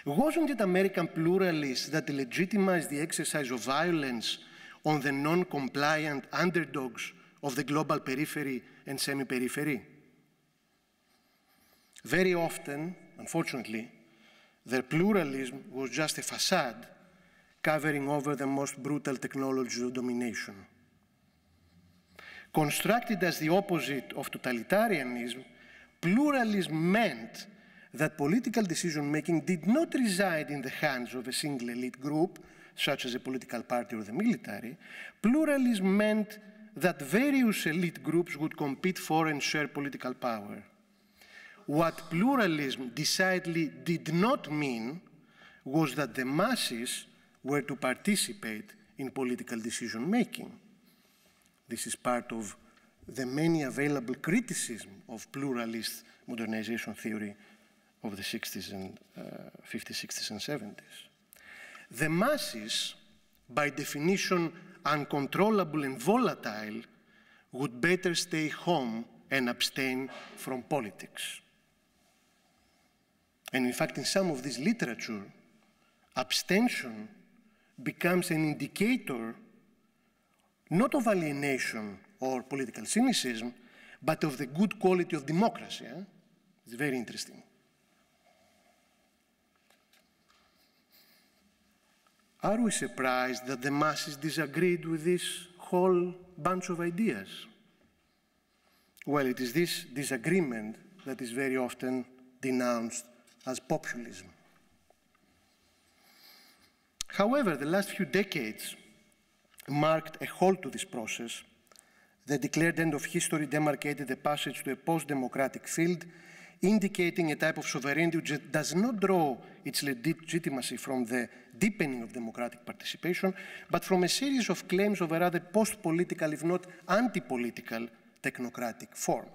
Wasn't it American pluralists that legitimized the exercise of violence on the non-compliant underdogs of the global periphery and semi-periphery? Very often, unfortunately, their pluralism was just a facade covering over the most brutal technologies of domination. Constructed as the opposite of totalitarianism, pluralism meant that political decision-making did not reside in the hands of a single elite group, such as a political party or the military. Pluralism meant that various elite groups would compete for and share political power. What pluralism decidedly did not mean was that the masses were to participate in political decision-making. This is part of the many available criticism of pluralist modernization theory of the 60s and 50s, 60s, and 70s. The masses, by definition uncontrollable and volatile, would better stay home and abstain from politics. And in fact, in some of this literature, abstention becomes an indicator not of alienation or political cynicism, but of the good quality of democracy. It's very interesting. Are we surprised that the masses disagreed with this whole bunch of ideas? Well, it is this disagreement that is very often denounced as populism. However, the last few decades marked a halt to this process. The declared end of history demarcated the passage to a post-democratic field indicating a type of sovereignty which does not draw its legitimacy from the deepening of democratic participation, but from a series of claims of a rather post-political, if not anti-political, technocratic form.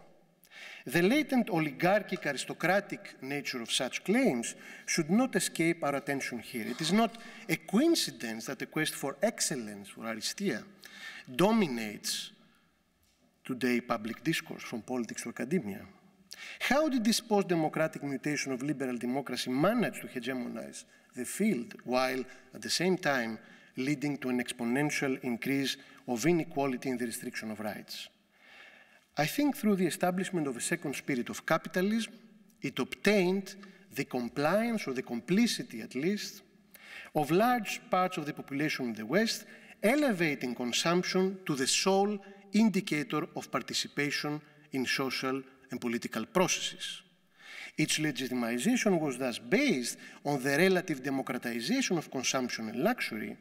The latent oligarchic aristocratic nature of such claims should not escape our attention here. It is not a coincidence that the quest for excellence, for aristia, dominates today public discourse, from politics to academia. How did this post-democratic mutation of liberal democracy manage to hegemonize the field, while at the same time leading to an exponential increase of inequality and the restriction of rights? I think through the establishment of a second spirit of capitalism, it obtained the compliance, or the complicity at least, of large parts of the population in the West, elevating consumption to the sole indicator of participation in social and political processes. Its legitimization was thus based on the relative democratization of consumption and luxury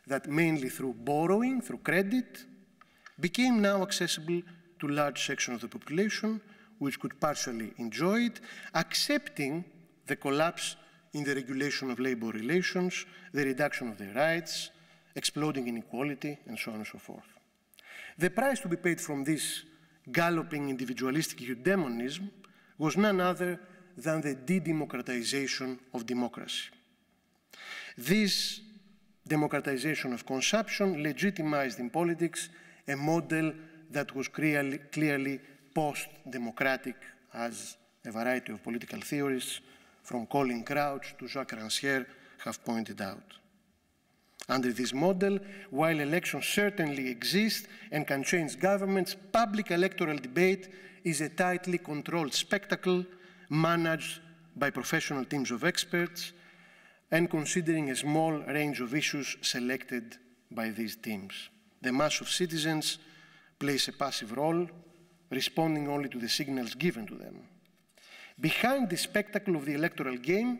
that, mainly through borrowing, through credit, became now accessible to large sections of the population which could partially enjoy it, accepting the collapse in the regulation of labor relations, the reduction of their rights, exploding inequality, and so on and so forth. The price to be paid from this galloping individualistic eudaimonism was none other than the de-democratization of democracy. This democratization of consumption legitimized in politics a model that was clearly post-democratic, as a variety of political theorists, from Colin Crouch to Jacques Rancière, have pointed out. Under this model, while elections certainly exist and can change governments, public electoral debate is a tightly controlled spectacle managed by professional teams of experts and considering a small range of issues selected by these teams. The mass of citizens plays a passive role, responding only to the signals given to them. Behind the spectacle of the electoral game,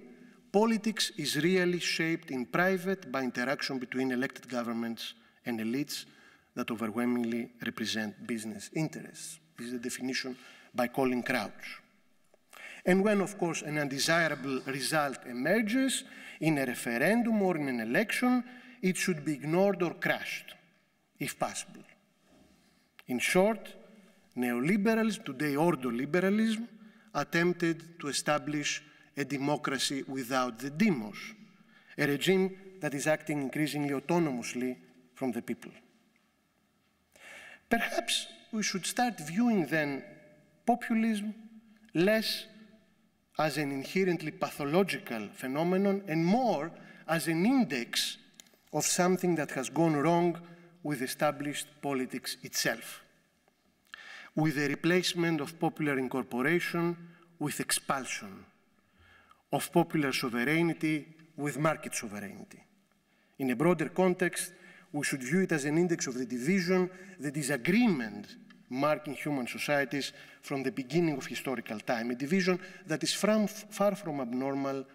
politics is really shaped in private by interaction between elected governments and elites that overwhelmingly represent business interests. This is the definition by Colin Crouch. And when, of course, an undesirable result emerges in a referendum or in an election, it should be ignored or crushed, if possible. In short, neoliberalism, today ordoliberalism, attempted to establish a democracy without the demos, a regime that is acting increasingly autonomously from the people. Perhaps we should start viewing then populism less as an inherently pathological phenomenon and more as an index of something that has gone wrong with established politics itself, with the replacement of popular incorporation with expulsion, of popular sovereignty with market sovereignty. In a broader context, we should view it as an index of the division, the disagreement marking human societies from the beginning of historical time, a division that is far from abnormal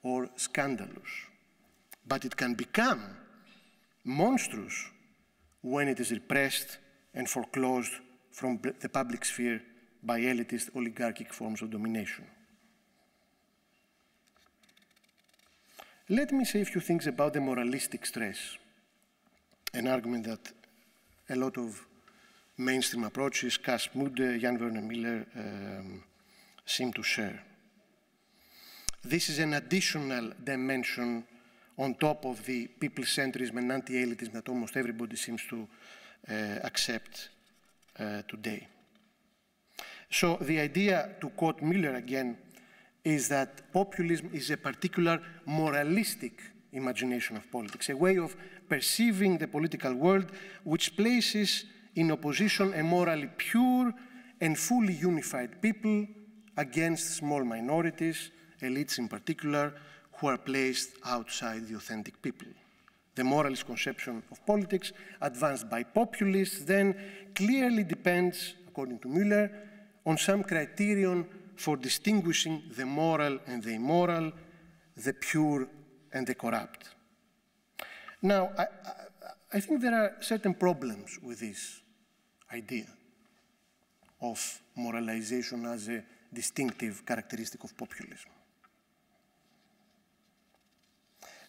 or scandalous. But it can become monstrous when it is repressed and foreclosed from the public sphere by elitist oligarchic forms of domination. Let me say a few things about the moralistic stress, an argument that a lot of mainstream approaches, Cass Mude, Jan Werner Miller, seem to share. This is an additional dimension on top of the people-centrism and anti-elitism that almost everybody seems to accept today. So the idea, to quote Miller again, is that populism is a particular moralistic imagination of politics, a way of perceiving the political world which places in opposition a morally pure and fully unified people against small minorities, elites in particular, who are placed outside the authentic people. The moralist conception of politics, advanced by populists, then clearly depends, according to Müller, on some criterion for distinguishing the moral and the immoral, the pure and the corrupt. Now, I think there are certain problems with this idea of moralization as a distinctive characteristic of populism.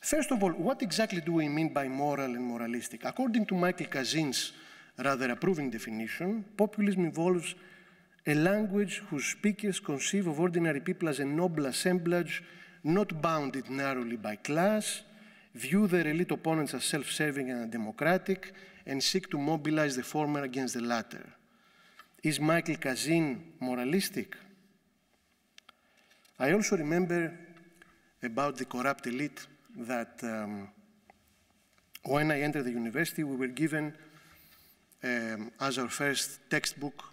First of all, what exactly do we mean by moral and moralistic? According to Michael Kazin's rather approving definition, populism involves a language whose speakers conceive of ordinary people as a noble assemblage, not bounded narrowly by class, view their elite opponents as self-serving and undemocratic, and seek to mobilize the former against the latter. Is Michael Kazin moralistic? I also remember about the corrupt elite that when I entered the university, we were given as our first textbook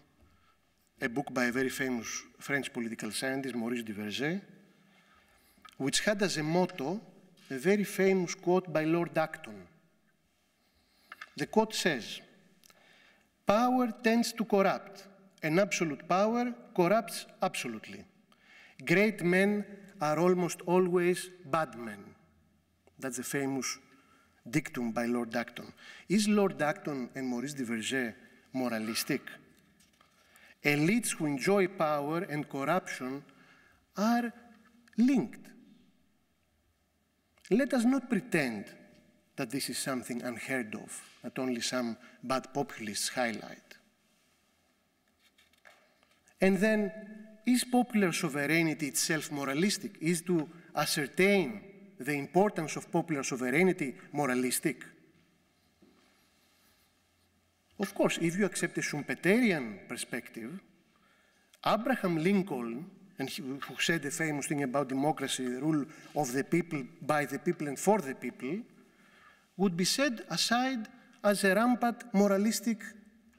a book by a very famous French political scientist, Maurice Duverger, which had as a motto a very famous quote by Lord Acton. The quote says, "Power tends to corrupt, and absolute power corrupts absolutely. Great men are almost always bad men." That's a famous dictum by Lord Acton. Is Lord Acton and Maurice Duverger moralistic? Elites who enjoy power and corruption are linked. Let us not pretend that this is something unheard of, that only some bad populists highlight. And then, is popular sovereignty itself moralistic? Is to ascertain the importance of popular sovereignty moralistic? Of course, if you accept a Schumpeterian perspective, Abraham Lincoln, and who said the famous thing about democracy, the rule of the people, by the people and for the people, would be set aside as a rampant moralistic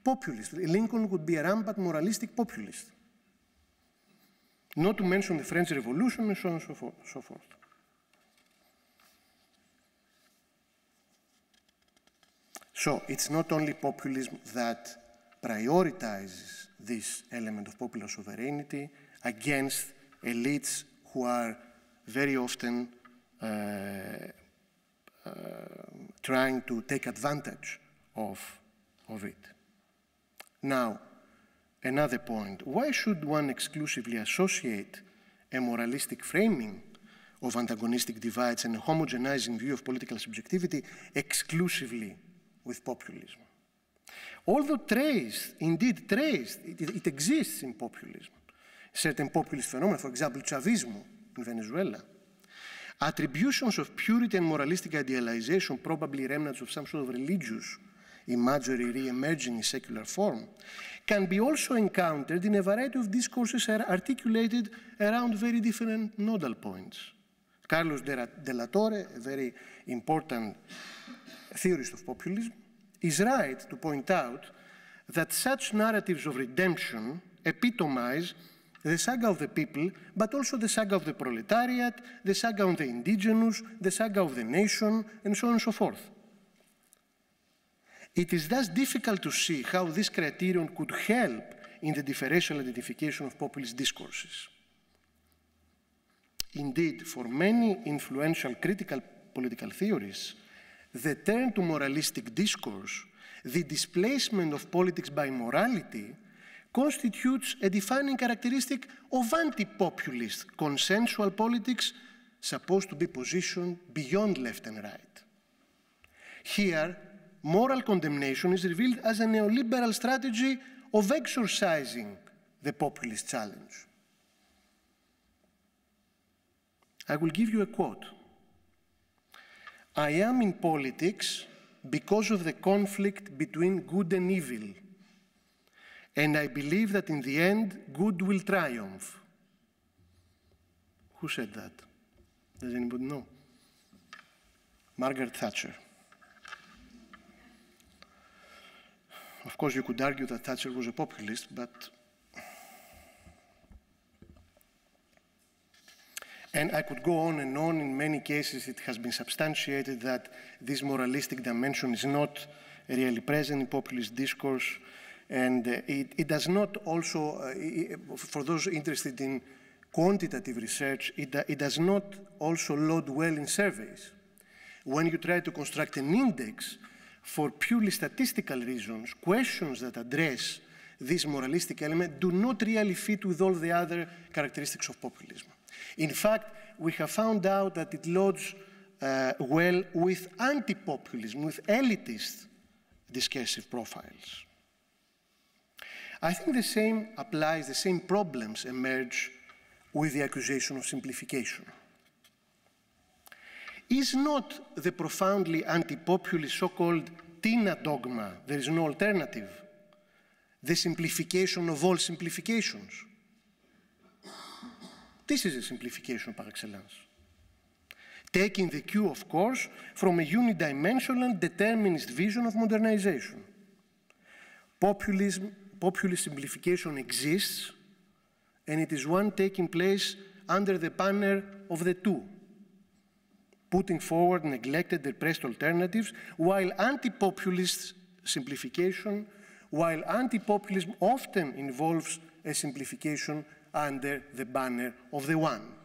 populist. Lincoln would be a rampant moralistic populist. Not to mention the French Revolution and so on and so forth. So it's not only populism that prioritizes this element of popular sovereignty against elites who are very often trying to take advantage of it. Now, another point. Why should one exclusively associate a moralistic framing of antagonistic divides and a homogenizing view of political subjectivity exclusively with populism? Although traced, indeed traced, it exists in populism. Certain populist phenomena, for example, Chavismo in Venezuela, attributions of purity and moralistic idealization, probably remnants of some sort of religious imagery re-emerging in secular form, can be also encountered in a variety of discourses articulated around very different nodal points. Carlos de la Torre, a very important theorist of populism, is right to point out that such narratives of redemption epitomize the saga of the people, but also the saga of the proletariat, the saga of the indigenous, the saga of the nation, and so on and so forth. It is thus difficult to see how this criterion could help in the differential identification of populist discourses. Indeed, for many influential critical political theorists, the turn to moralistic discourse, the displacement of politics by morality, constitutes a defining characteristic of anti-populist consensual politics supposed to be positioned beyond left and right. Here, moral condemnation is revealed as a neoliberal strategy of exorcising the populist challenge. I will give you a quote. "I am in politics because of the conflict between good and evil, and I believe that in the end, good will triumph." Who said that? Does anybody know? Margaret Thatcher. Of course, you could argue that Thatcher was a populist, but... And I could go on and on. In many cases, it has been substantiated that this moralistic dimension is not really present in populist discourse, and it does not also, for those interested in quantitative research, it does not also load well in surveys. When you try to construct an index for purely statistical reasons, questions that address this moralistic element, do not really fit with all the other characteristics of populism. In fact, we have found out that it lodges well with anti-populism, with elitist discursive profiles. I think the same applies, the same problems emerge with the accusation of simplification. Is not the profoundly anti-populist so-called Tina dogma, there is no alternative, the simplification of all simplifications? This is a simplification par excellence. Taking the cue, of course, from a unidimensional determinist vision of modernization. Populist simplification exists, and it is one taking place under the banner of the two, putting forward neglected, depressed alternatives, while anti-populist simplification, while anti-populism often involves a simplification under the banner of the one.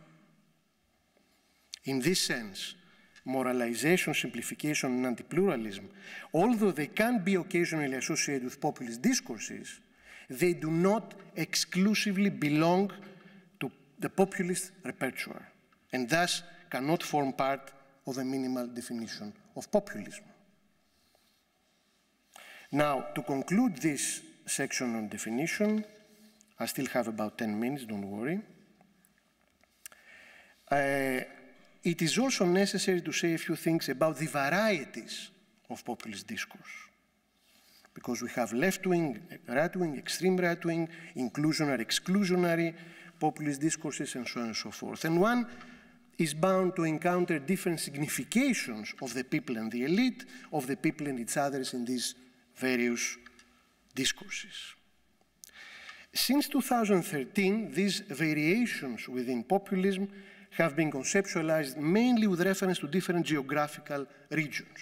In this sense, moralization, simplification, and anti-pluralism, although they can be occasionally associated with populist discourses, they do not exclusively belong to the populist repertoire, and thus cannot form part of a minimal definition of populism. Now, to conclude this section on definition, I still have about 10 minutes, don't worry. It is also necessary to say a few things about the varieties of populist discourse, because we have left-wing, right-wing, extreme right-wing, inclusionary, exclusionary populist discourses, and so on and so forth. And one is bound to encounter different significations of the people and the elite, of the people and each others in these various discourses. Since 2013, these variations within populism have been conceptualized mainly with reference to different geographical regions.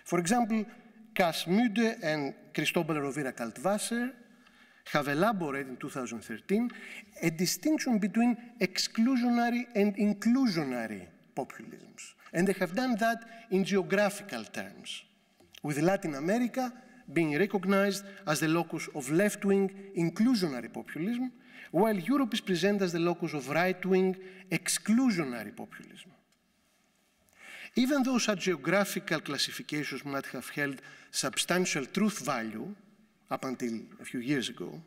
For example, Cas Müde and Cristobal Rovira Kaltwasser have elaborated in 2013 a distinction between exclusionary and inclusionary populisms. And they have done that in geographical terms, with Latin America being recognized as the locus of left-wing inclusionary populism, while Europe is presented as the locus of right-wing exclusionary populism. Even though such geographical classifications might have held substantial truth value up until a few years ago,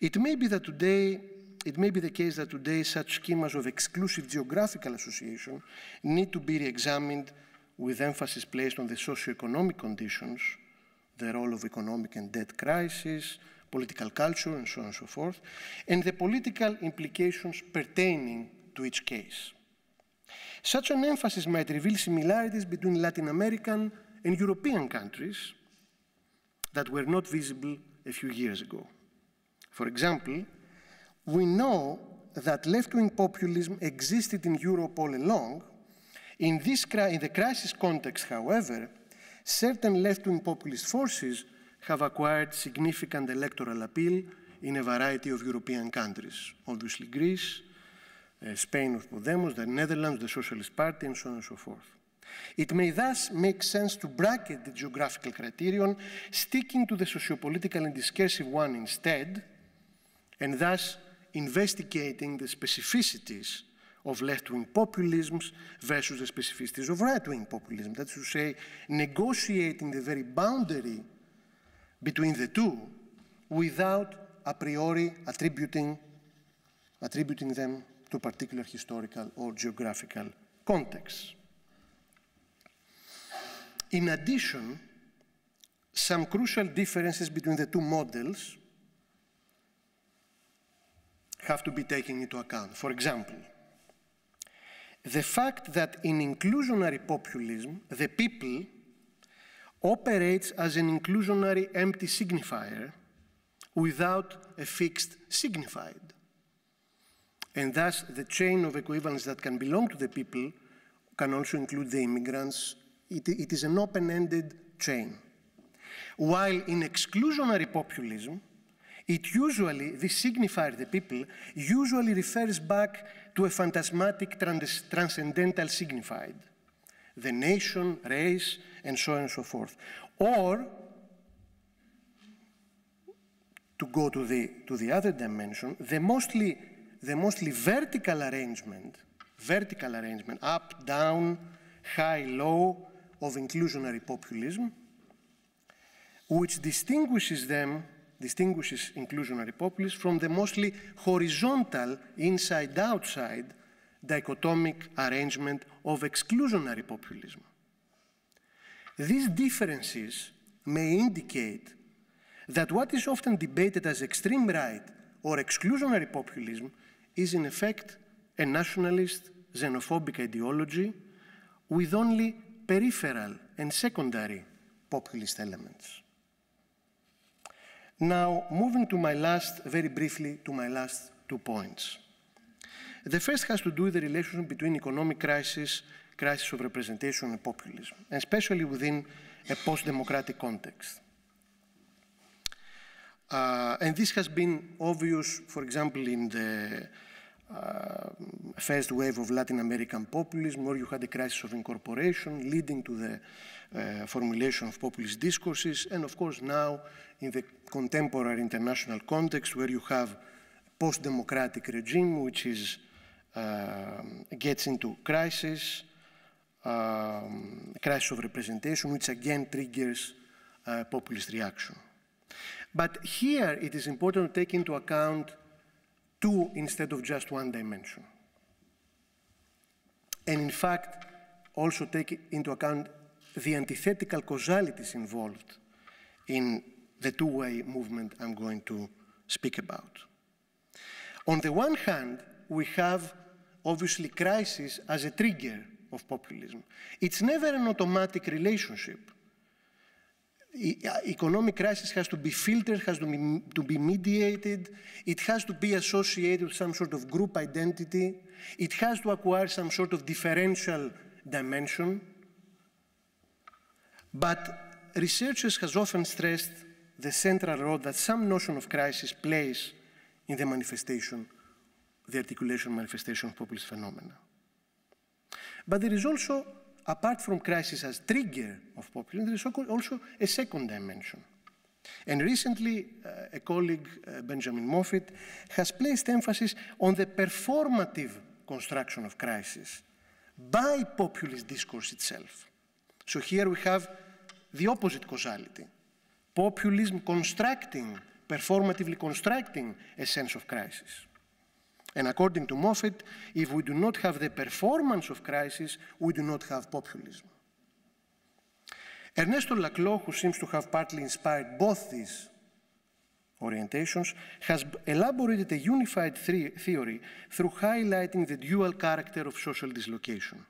it may be the case that today such schemas of exclusive geographical association need to be re-examined with emphasis placed on the socio-economic conditions, the role of economic and debt crisis, political culture, and so on and so forth, and the political implications pertaining to each case. Such an emphasis might reveal similarities between Latin American and European countries that were not visible a few years ago. For example, we know that left-wing populism existed in Europe all along. In the crisis context, however, certain left-wing populist forces have acquired significant electoral appeal in a variety of European countries, obviously Greece, Spain with Podemos, the Netherlands, the Socialist Party, and so on and so forth. It may thus make sense to bracket the geographical criterion, sticking to the sociopolitical and discursive one instead, and thus investigating the specificities of left-wing populisms versus the specificities of right-wing populism. That's to say, negotiating the very boundary between the two without a priori attributing them to particular historical or geographical contexts. In addition, some crucial differences between the two models have to be taken into account. For example, the fact that in inclusionary populism, the people operates as an inclusionary empty signifier without a fixed signified. And thus, the chain of equivalence that can belong to the people can also include the immigrants. It is an open-ended chain. While in exclusionary populism, the signifier, the people, usually refers back to a phantasmatic transcendental signified, the nation, race, and so on and so forth. Or, to go to the other dimension, the mostly vertical arrangement, up, down, high, low, of inclusionary populism, which distinguishes inclusionary populism from the mostly horizontal, inside-outside, dichotomic arrangement of exclusionary populism. These differences may indicate that what is often debated as extreme right or exclusionary populism is in effect a nationalist, xenophobic ideology with only peripheral and secondary populist elements. Now, moving to very briefly to my last 2 points. The first has to do with the relationship between economic crisis, crisis of representation, and populism, especially within a post-democratic context. And this has been obvious, for example, in the first wave of Latin American populism, where you had a crisis of incorporation leading to the formulation of populist discourses, and of course now in the contemporary international context, where you have post-democratic regime, which is gets into crisis of representation, which again triggers populist reaction. But here it is important to take into account two instead of just one dimension. And in fact, also take into account the antithetical causalities involved in the two-way movement I'm going to speak about. On the one hand, we have obviously crisis as a trigger of populism. It's never an automatic relationship. Economic crisis has to be filtered, has to be mediated, it has to be associated with some sort of group identity, it has to acquire some sort of differential dimension. But researchers have often stressed the central role that some notion of crisis plays in the manifestation, the articulation manifestation of populist phenomena. But there is also, apart from crisis as trigger of populism, there is also a second dimension. And recently, a colleague, Benjamin Moffitt, has placed emphasis on the performative construction of crisis by populist discourse itself. So here we have the opposite causality. Populism performatively constructing a sense of crisis. And according to Moffitt, if we do not have the performance of crisis, we do not have populism. Ernesto Laclau, who seems to have partly inspired both these orientations, has elaborated a unified theory through highlighting the dual character of social dislocation.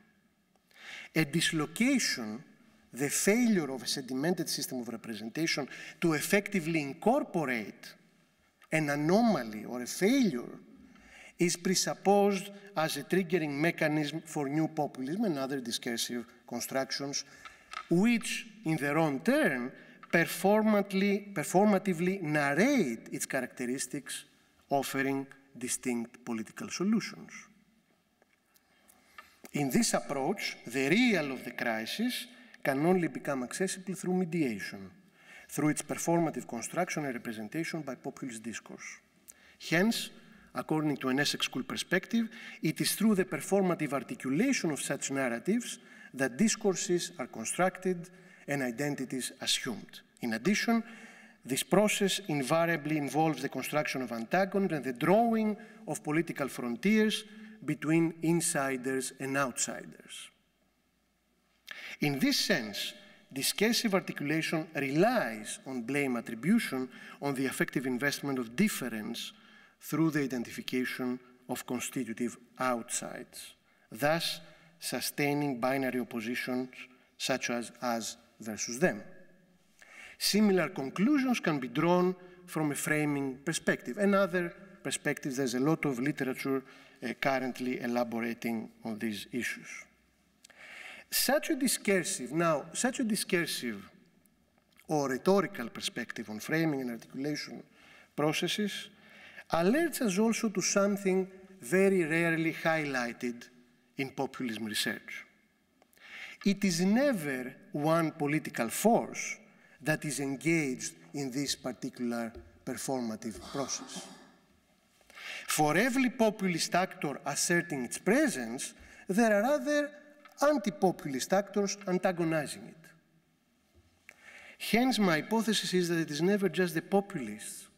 A dislocation, the failure of a sedimented system of representation to effectively incorporate an anomaly or a failure, is presupposed as a triggering mechanism for new populism and other discursive constructions, which, in their own turn, performatively narrate its characteristics, offering distinct political solutions. In this approach, the real of the crisis can only become accessible through mediation, through its performative construction and representation by populist discourse. Hence, according to an Essex School perspective, it is through the performative articulation of such narratives that discourses are constructed and identities assumed. In addition, this process invariably involves the construction of antagonism and the drawing of political frontiers between insiders and outsiders. In this sense, discursive articulation relies on blame attribution, on the effective investment of difference through the identification of constitutive outsides, thus sustaining binary oppositions such as us versus them. Similar conclusions can be drawn from a framing perspective. And other perspectives, there's a lot of literature currently elaborating on these issues. Such a discursive or rhetorical perspective on framing and articulation processes alerts us also to something very rarely highlighted in populism research. It is never one political force that is engaged in this particular performative process. For every populist actor asserting its presence, there are other anti-populist actors antagonizing it. Hence, my hypothesis is that it is never just the populists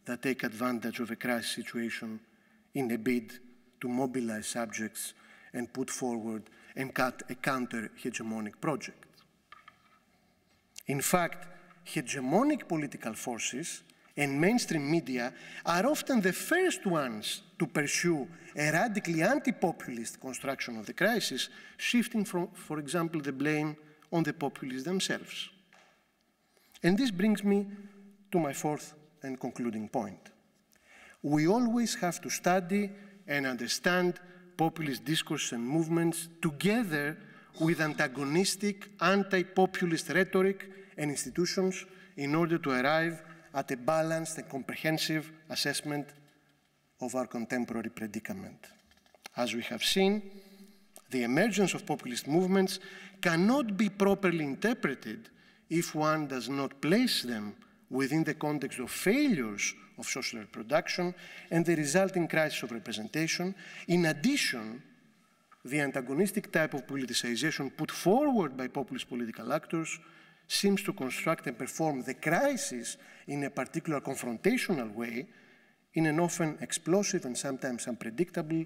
that take advantage of a crisis situation in a bid to mobilize subjects and put forward and cut a counter-hegemonic project. In fact, hegemonic political forces and mainstream media are often the first ones to pursue a radically anti-populist construction of the crisis, shifting from, for example, the blame on the populists themselves. And this brings me to my fourth and concluding point. We always have to study and understand populist discourse and movements together with antagonistic anti-populist rhetoric and institutions in order to arrive at a balanced and comprehensive assessment of our contemporary predicament. As we have seen, the emergence of populist movements cannot be properly interpreted if one does not place them within the context of failures of social reproduction and the resulting crisis of representation. In addition, the antagonistic type of politicization put forward by populist political actors seems to construct and perform the crisis in a particular confrontational way in an often explosive and sometimes unpredictable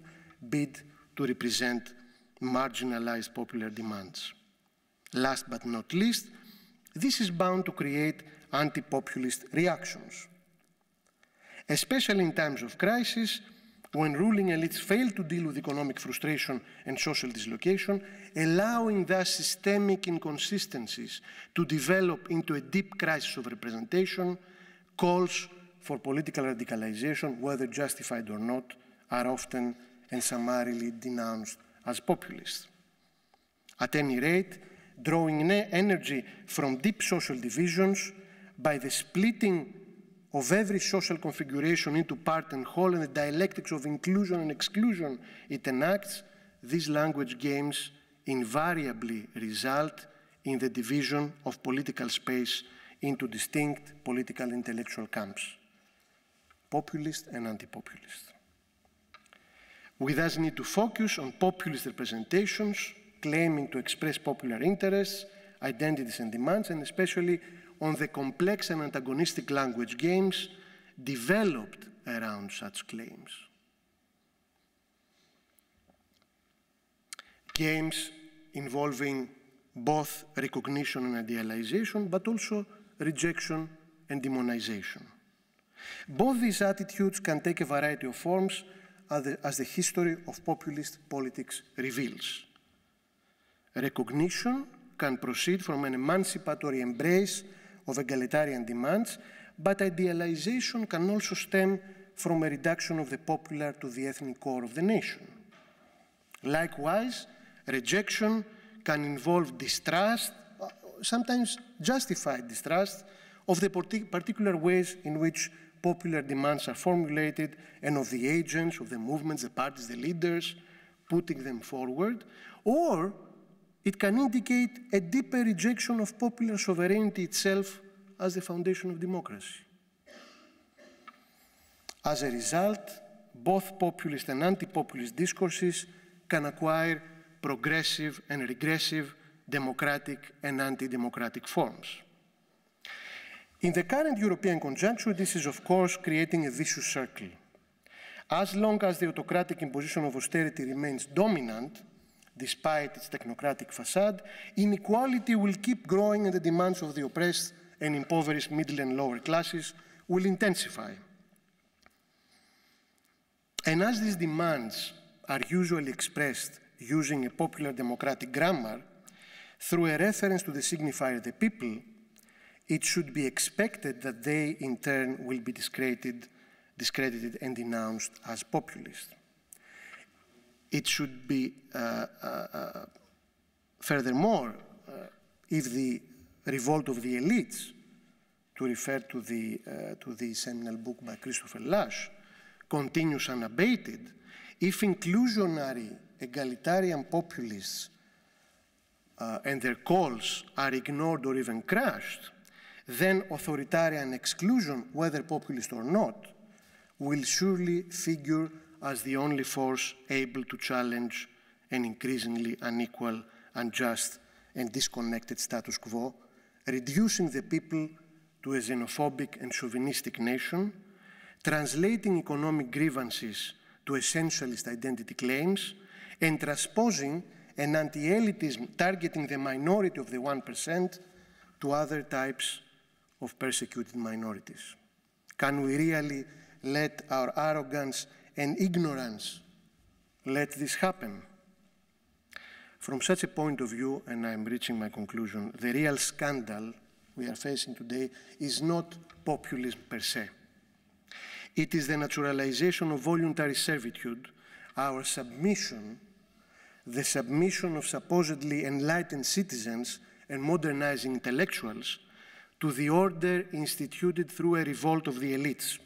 bid to represent marginalized popular demands. Last but not least, this is bound to create anti-populist reactions, especially in times of crisis, when ruling elites fail to deal with economic frustration and social dislocation, allowing thus systemic inconsistencies to develop into a deep crisis of representation. Calls for political radicalization, whether justified or not, are often and summarily denounced as populist. At any rate, drawing energy from deep social divisions by the splitting of every social configuration into part and whole and the dialectics of inclusion and exclusion it enacts, these language games invariably result in the division of political space into distinct political intellectual camps, populist and anti-populist. We thus need to focus on populist representations claiming to express popular interests, identities and demands, and especially on the complex and antagonistic language games developed around such claims. Games involving both recognition and idealization, but also rejection and demonization. Both these attitudes can take a variety of forms as the history of populist politics reveals. Recognition can proceed from an emancipatory embrace of egalitarian demands, but idealization can also stem from a reduction of the popular to the ethnic core of the nation. Likewise, rejection can involve distrust, sometimes justified distrust, of the particular ways in which popular demands are formulated and of the agents, of the movements, the parties, the leaders, putting them forward, or it can indicate a deeper rejection of popular sovereignty itself as the foundation of democracy. As a result, both populist and anti-populist discourses can acquire progressive and regressive democratic and anti-democratic forms. In the current European conjuncture, this is, of course, creating a vicious circle. As long as the autocratic imposition of austerity remains dominant, despite its technocratic facade, inequality will keep growing and the demands of the oppressed and impoverished middle and lower classes will intensify. And as these demands are usually expressed using a popular democratic grammar, through a reference to the signifier the people, it should be expected that they, in turn, will be discredited and denounced as populist. It should be, furthermore, if the revolt of the elites, to refer to the seminal book by Christopher Lasch, continues unabated, if inclusionary egalitarian populists and their calls are ignored or even crushed, then authoritarian exclusion, whether populist or not, will surely figure as the only force able to challenge an increasingly unequal, unjust, and disconnected status quo, reducing the people to a xenophobic and chauvinistic nation, translating economic grievances to essentialist identity claims, and transposing an anti-elitism targeting the minority of the 1% to other types of persecuted minorities. Can we really let our arrogance and ignorance let this happen? From such a point of view, and I'm reaching my conclusion, the real scandal we are facing today is not populism per se. It is the naturalization of voluntary servitude, our submission, the submission of supposedly enlightened citizens and modernizing intellectuals to the order instituted through a revolt of the elites.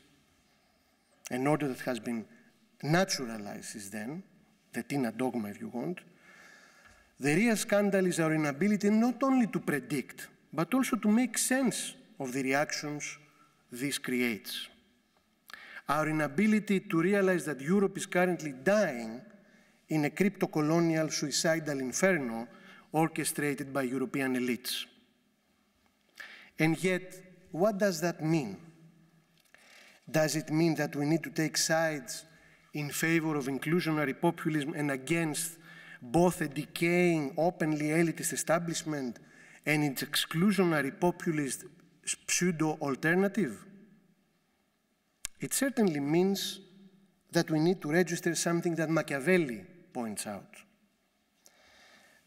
An order that has been naturalized since then, the Tina dogma if you want. The real scandal is our inability not only to predict, but also to make sense of the reactions this creates. Our inability to realize that Europe is currently dying in a crypto-colonial suicidal inferno orchestrated by European elites. And yet, what does that mean? Does it mean that we need to take sides in favor of inclusionary populism and against both a decaying, openly elitist establishment and its exclusionary populist pseudo-alternative? It certainly means that we need to register something that Machiavelli points out.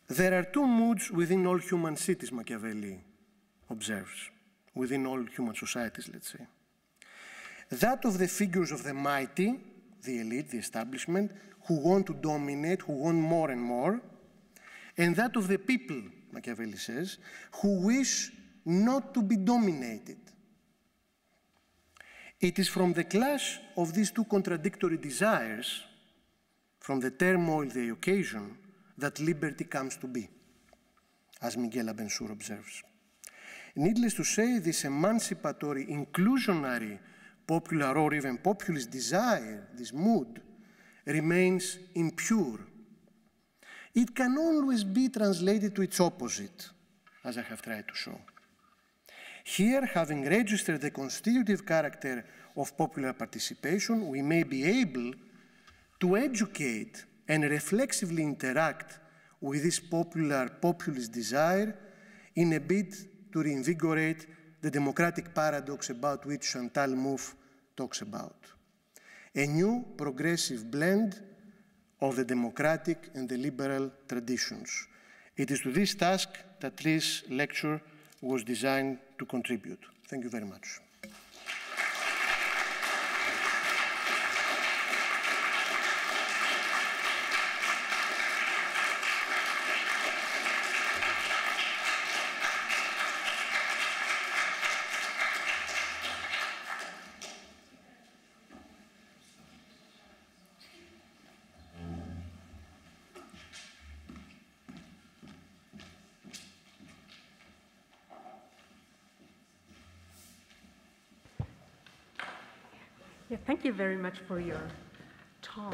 There are two moods within all human cities, Machiavelli observes, within all human societies, let's say. That of the figures of the mighty, the elite, the establishment, who want to dominate, who want more and more, and that of the people, Machiavelli says, who wish not to be dominated. It is from the clash of these two contradictory desires, from the turmoil they occasion, that liberty comes to be, as Miguel Abensur observes. Needless to say, this emancipatory, inclusionary, popular or even populist desire, this mood, remains impure. It can always be translated to its opposite, as I have tried to show. Here, having registered the constitutive character of popular participation, we may be able to educate and reflexively interact with this populist desire in a bid to reinvigorate the democratic paradox about which Chantal Mouffe talks about. A new progressive blend of the democratic and the liberal traditions. It is to this task that this lecture was designed to contribute. Thank you very much. Yeah, thank you very much for your talk.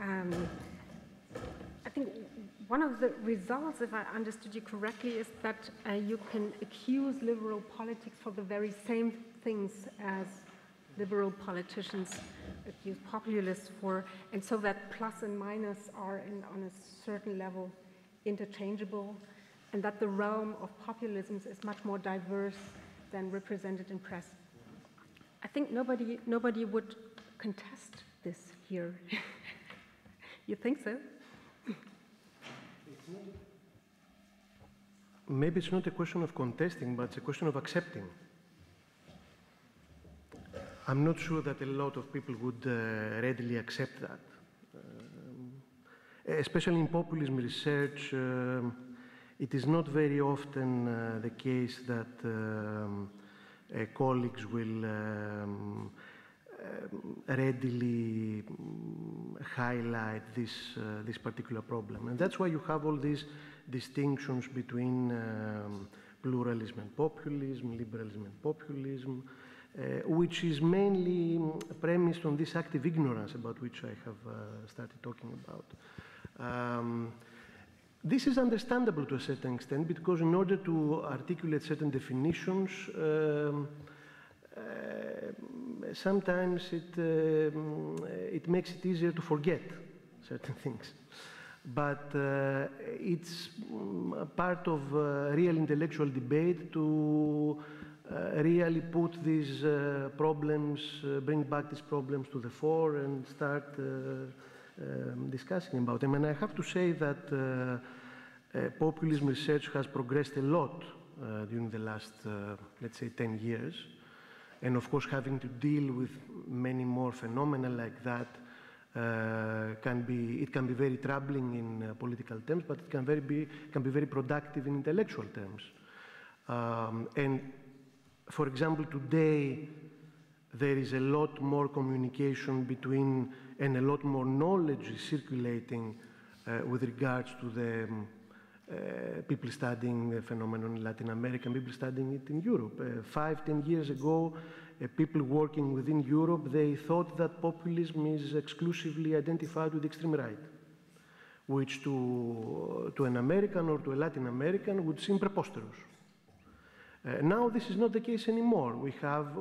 I think one of the results, if I understood you correctly, is that you can accuse liberal politics for the very same things as liberal politicians accuse populists for, and so that plus and minus are on a certain level interchangeable, and that the realm of populism is much more diverse than represented in press. I think nobody would contest this here. You think so? Maybe it's not a question of contesting, but it's a question of accepting. I'm not sure that a lot of people would readily accept that. Especially in populism research, it is not very often the case that colleagues will readily highlight this particular problem. And that's why you have all these distinctions between pluralism and populism, liberalism and populism, which is mainly premised on this active ignorance about which I have started talking about. This is understandable to a certain extent because in order to articulate certain definitions, sometimes it makes it easier to forget certain things. But it's part of real intellectual debate to really put these problems, bring back these problems to the fore and start discussing about them. And I have to say that populism research has progressed a lot during the last, let's say, 10 years. And of course, having to deal with many more phenomena like that can be very troubling in political terms, but it can be very productive in intellectual terms. And for example, today there is a lot more communication between and a lot more knowledge is circulating with regards to the people studying the phenomenon in Latin America and people studying it in Europe. 5-10 years ago, people working within Europe, they thought that populism is exclusively identified with the extreme right, which to an American or to a Latin American would seem preposterous. Now this is not the case anymore. We have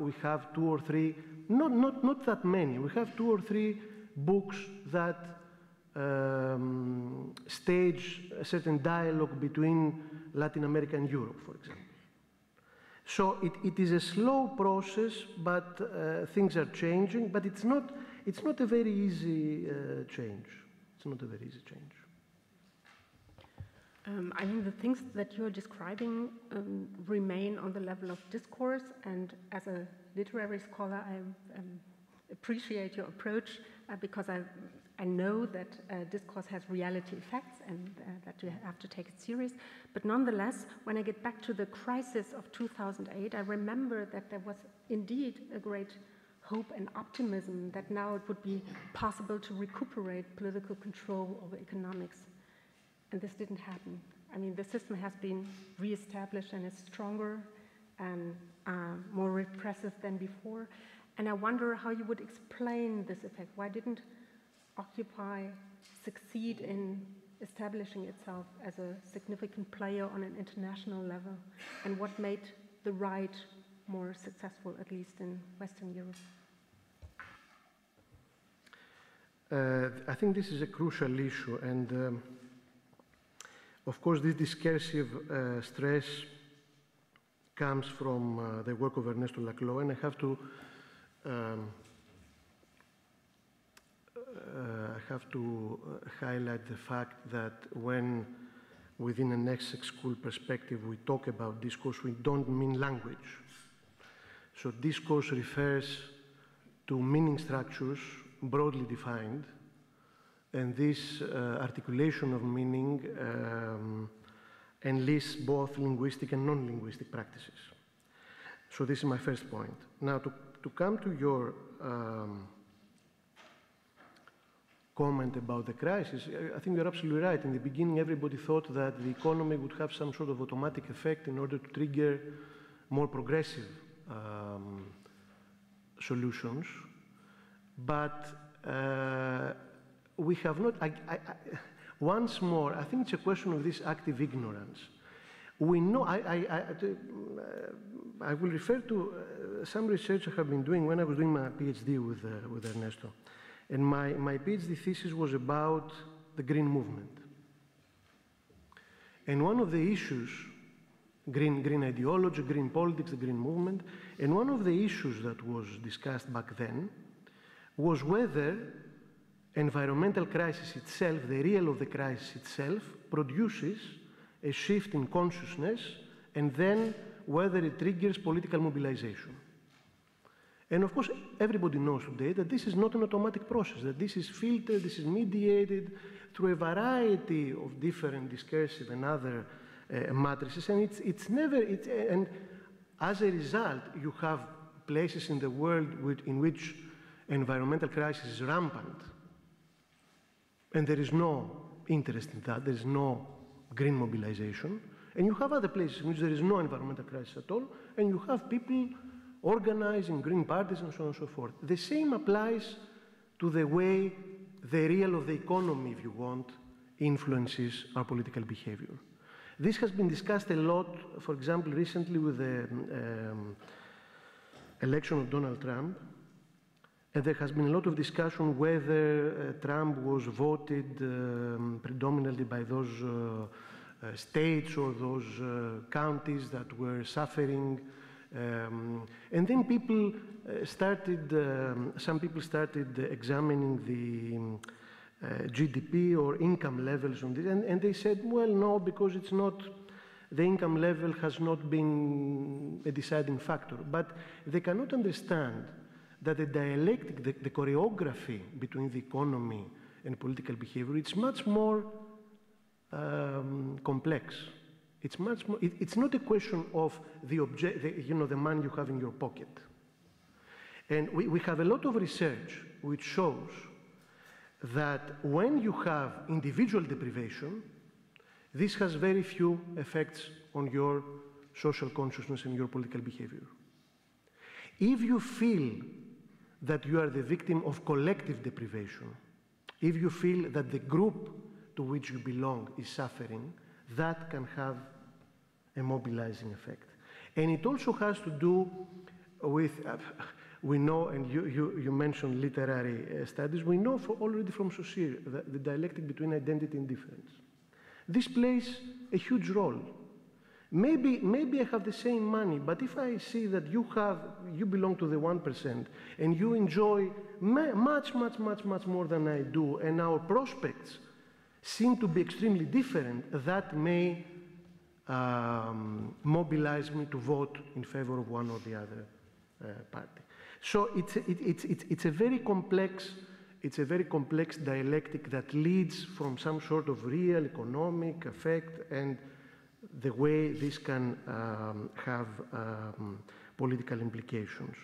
2 or 3, not that many. We have 2 or 3 books that stage a certain dialogue between Latin America and Europe, for example. So it is a slow process, but things are changing. But it's not a very easy change. It's not a very easy change. I mean, the things that you're describing remain on the level of discourse, and as a literary scholar, I appreciate your approach because I know that discourse has reality effects and that you have to take it serious. But nonetheless, when I get back to the crisis of 2008, I remember that there was indeed a great hope and optimism that now it would be possible to recuperate political control over economics. And this didn't happen. I mean, the system has been reestablished and is stronger and more repressive than before. And I wonder how you would explain this effect. Why didn't Occupy succeed in establishing itself as a significant player on an international level? And what made the right more successful, at least in Western Europe? I think this is a crucial issue. And of course, this discursive stress comes from the work of Ernesto Laclau, and I have to highlight the fact that when, within an Essex School perspective, we talk about discourse, we don't mean language. So discourse refers to meaning structures broadly defined, and this articulation of meaning enlists both linguistic and non-linguistic practices. So this is my first point. Now, to come to your comment about the crisis, I think you're absolutely right. In the beginning, everybody thought that the economy would have some sort of automatic effect in order to trigger more progressive solutions. But we have not, once more, I think it's a question of this active ignorance. We know, I will refer to some research I have been doing when I was doing my PhD with Ernesto. And my PhD thesis was about the Green Movement. And one of the issues, green ideology, green politics, the Green Movement, and one of the issues that was discussed back then was whether environmental crisis itself, the real of the crisis itself, produces a shift in consciousness, and then whether it triggers political mobilization. And of course, everybody knows today that this is not an automatic process, that this is filtered, this is mediated through a variety of different discursive and other matrices, and and as a result, you have places in the world in which environmental crisis is rampant, and there is no interest in that, there is no green mobilization. And you have other places in which there is no environmental crisis at all, and you have people organizing green parties and so on and so forth. The same applies to the way the real of the economy, if you want, influences our political behavior. This has been discussed a lot, for example, recently with the election of Donald Trump. And there has been a lot of discussion whether Trump was voted predominantly by those states or those counties that were suffering. And then people some people started examining the GDP or income levels on this, and they said, well, no, because it's not, the income level has not been a deciding factor. But they cannot understand that the dialectic, the choreography between the economy and political behavior, it's much more complex. It's much more. It's not a question of the object, the money you have in your pocket. And we have a lot of research which shows that when you have individual deprivation, this has very few effects on your social consciousness and your political behavior. If you feel that you are the victim of collective deprivation, if you feel that the group to which you belong is suffering, that can have a mobilizing effect. And it also has to do with, we know, and you mentioned literary studies, we know already from Saussure the dialectic between identity and difference. This plays a huge role. Maybe I have the same money, but if I see that you belong to the 1% and you enjoy much more than I do, and our prospects seem to be extremely different, that may mobilize me to vote in favor of one or the other party. So it's a very complex dialectic that leads from some sort of real economic effect and the way this can have political implications.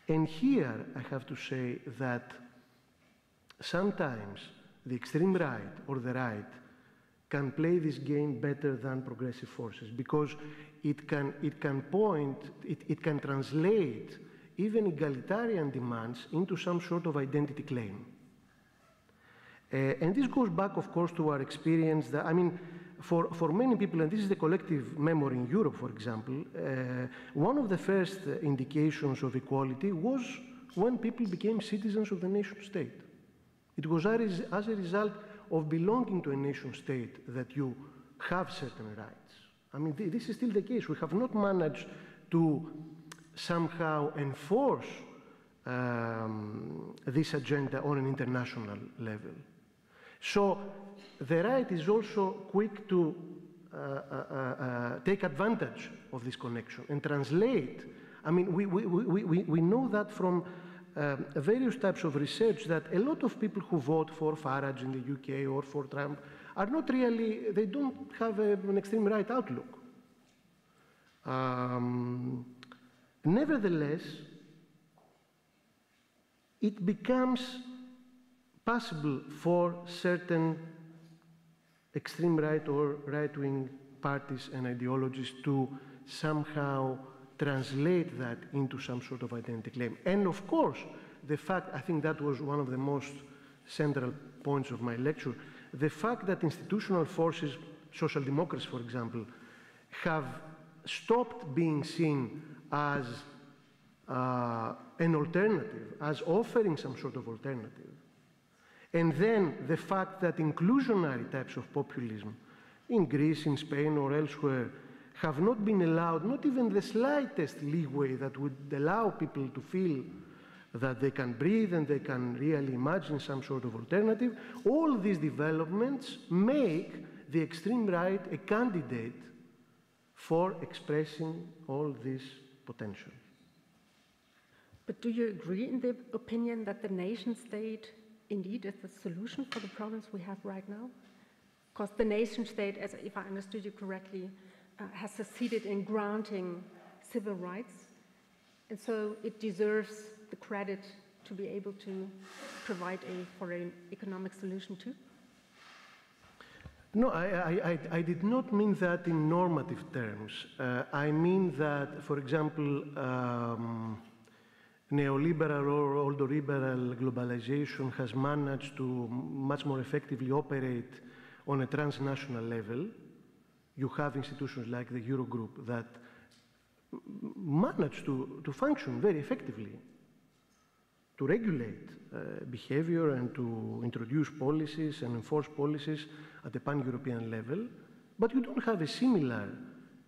And here I have to say that sometimes the extreme right or the right can play this game better than progressive forces, because it can translate even egalitarian demands into some sort of identity claim. And this goes back, of course, to our experience that, I mean, for many people, and this is the collective memory in Europe, for example, one of the first indications of equality was when people became citizens of the nation state. It was as a result of belonging to a nation state that you have certain rights. I mean, this is still the case. We have not managed to somehow enforce this agenda on an international level. So the right is also quick to take advantage of this connection and translate. I mean, we know that from various types of research that a lot of people who vote for Farage in the UK or for Trump are not really, they don't have an extreme right outlook. Nevertheless, it becomes possible for certain extreme right or right-wing parties and ideologies to somehow translate that into some sort of identity claim. And of course, the fact, I think that was one of the most central points of my lecture, the fact that institutional forces, social democracy, for example, have stopped being seen as an alternative, as offering some sort of alternative. And then the fact that inclusionary types of populism in Greece, in Spain, or elsewhere have not been allowed, not even the slightest leeway that would allow people to feel that they can breathe and they can really imagine some sort of alternative. All these developments make the extreme right a candidate for expressing all this potential. But do you agree in the opinion that the nation state indeed is the solution for the problems we have right now? Because the nation state, as if I understood you correctly, has succeeded in granting civil rights, and so it deserves the credit to be able to provide for an economic solution too? No, I did not mean that in normative terms. I mean that, for example, neoliberal or older-liberal globalization has managed to much more effectively operate on a transnational level. You have institutions like the Eurogroup that manage to function very effectively, to regulate behavior and to introduce policies and enforce policies at the pan-European level, but you don't have a similar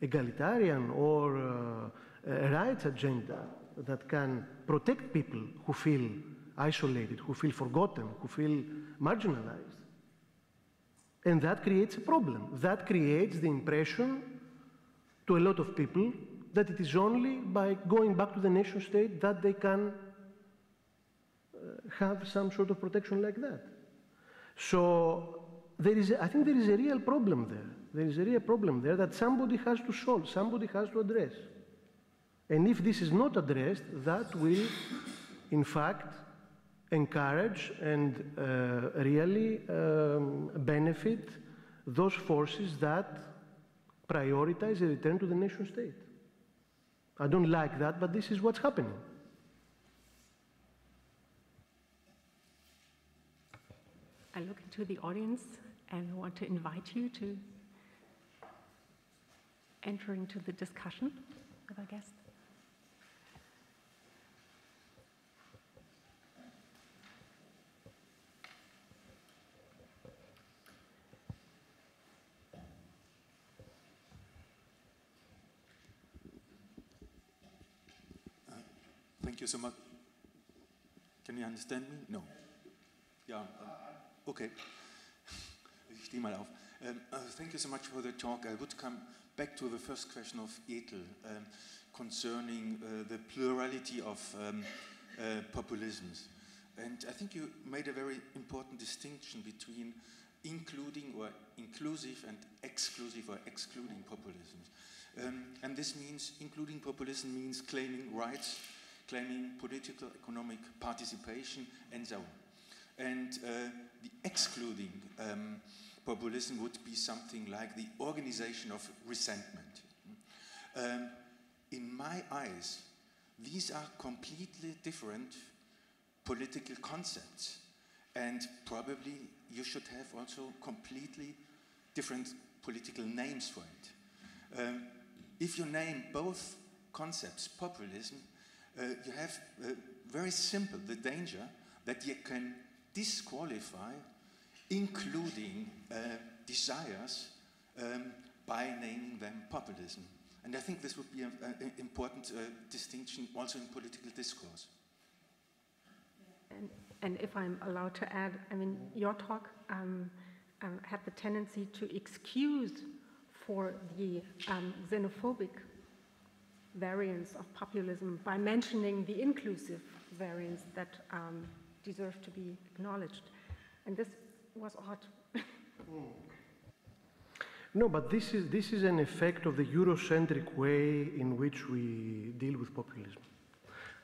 egalitarian or rights agenda that can protect people who feel isolated, who feel forgotten, who feel marginalized. And that creates a problem. That creates the impression to a lot of people that it is only by going back to the nation state that they can have some sort of protection like that. So I think there is a real problem there. There is a real problem there that somebody has to solve, somebody has to address. And if this is not addressed, that will, in fact, encourage and really benefit those forces that prioritize a return to the nation state. I don't like that, but this is what's happening. I look into the audience and want to invite you to enter into the discussion with our guests. Thank you so much. Can you understand me? No. Yeah. Okay. Ich stehe mal auf. Thank you so much for the talk. I would come back to the first question of Ethel concerning the plurality of populisms. And I think you made a very important distinction between including or inclusive and exclusive or excluding populisms. And this means including populism means claiming rights, claiming political, economic participation, and so on. And the excluding populism would be something like the organization of resentment. In my eyes, these are completely different political concepts, and probably you should have also completely different political names for it. If you name both concepts populism, you have very simple the danger that you can disqualify including desires by naming them populism. And I think this would be an important distinction also in political discourse. And if I'm allowed to add, I mean, your talk had the tendency to excuse for the xenophobic variants of populism by mentioning the inclusive variants that deserve to be acknowledged. And this was odd. No, but this is an effect of the Eurocentric way in which we deal with populism.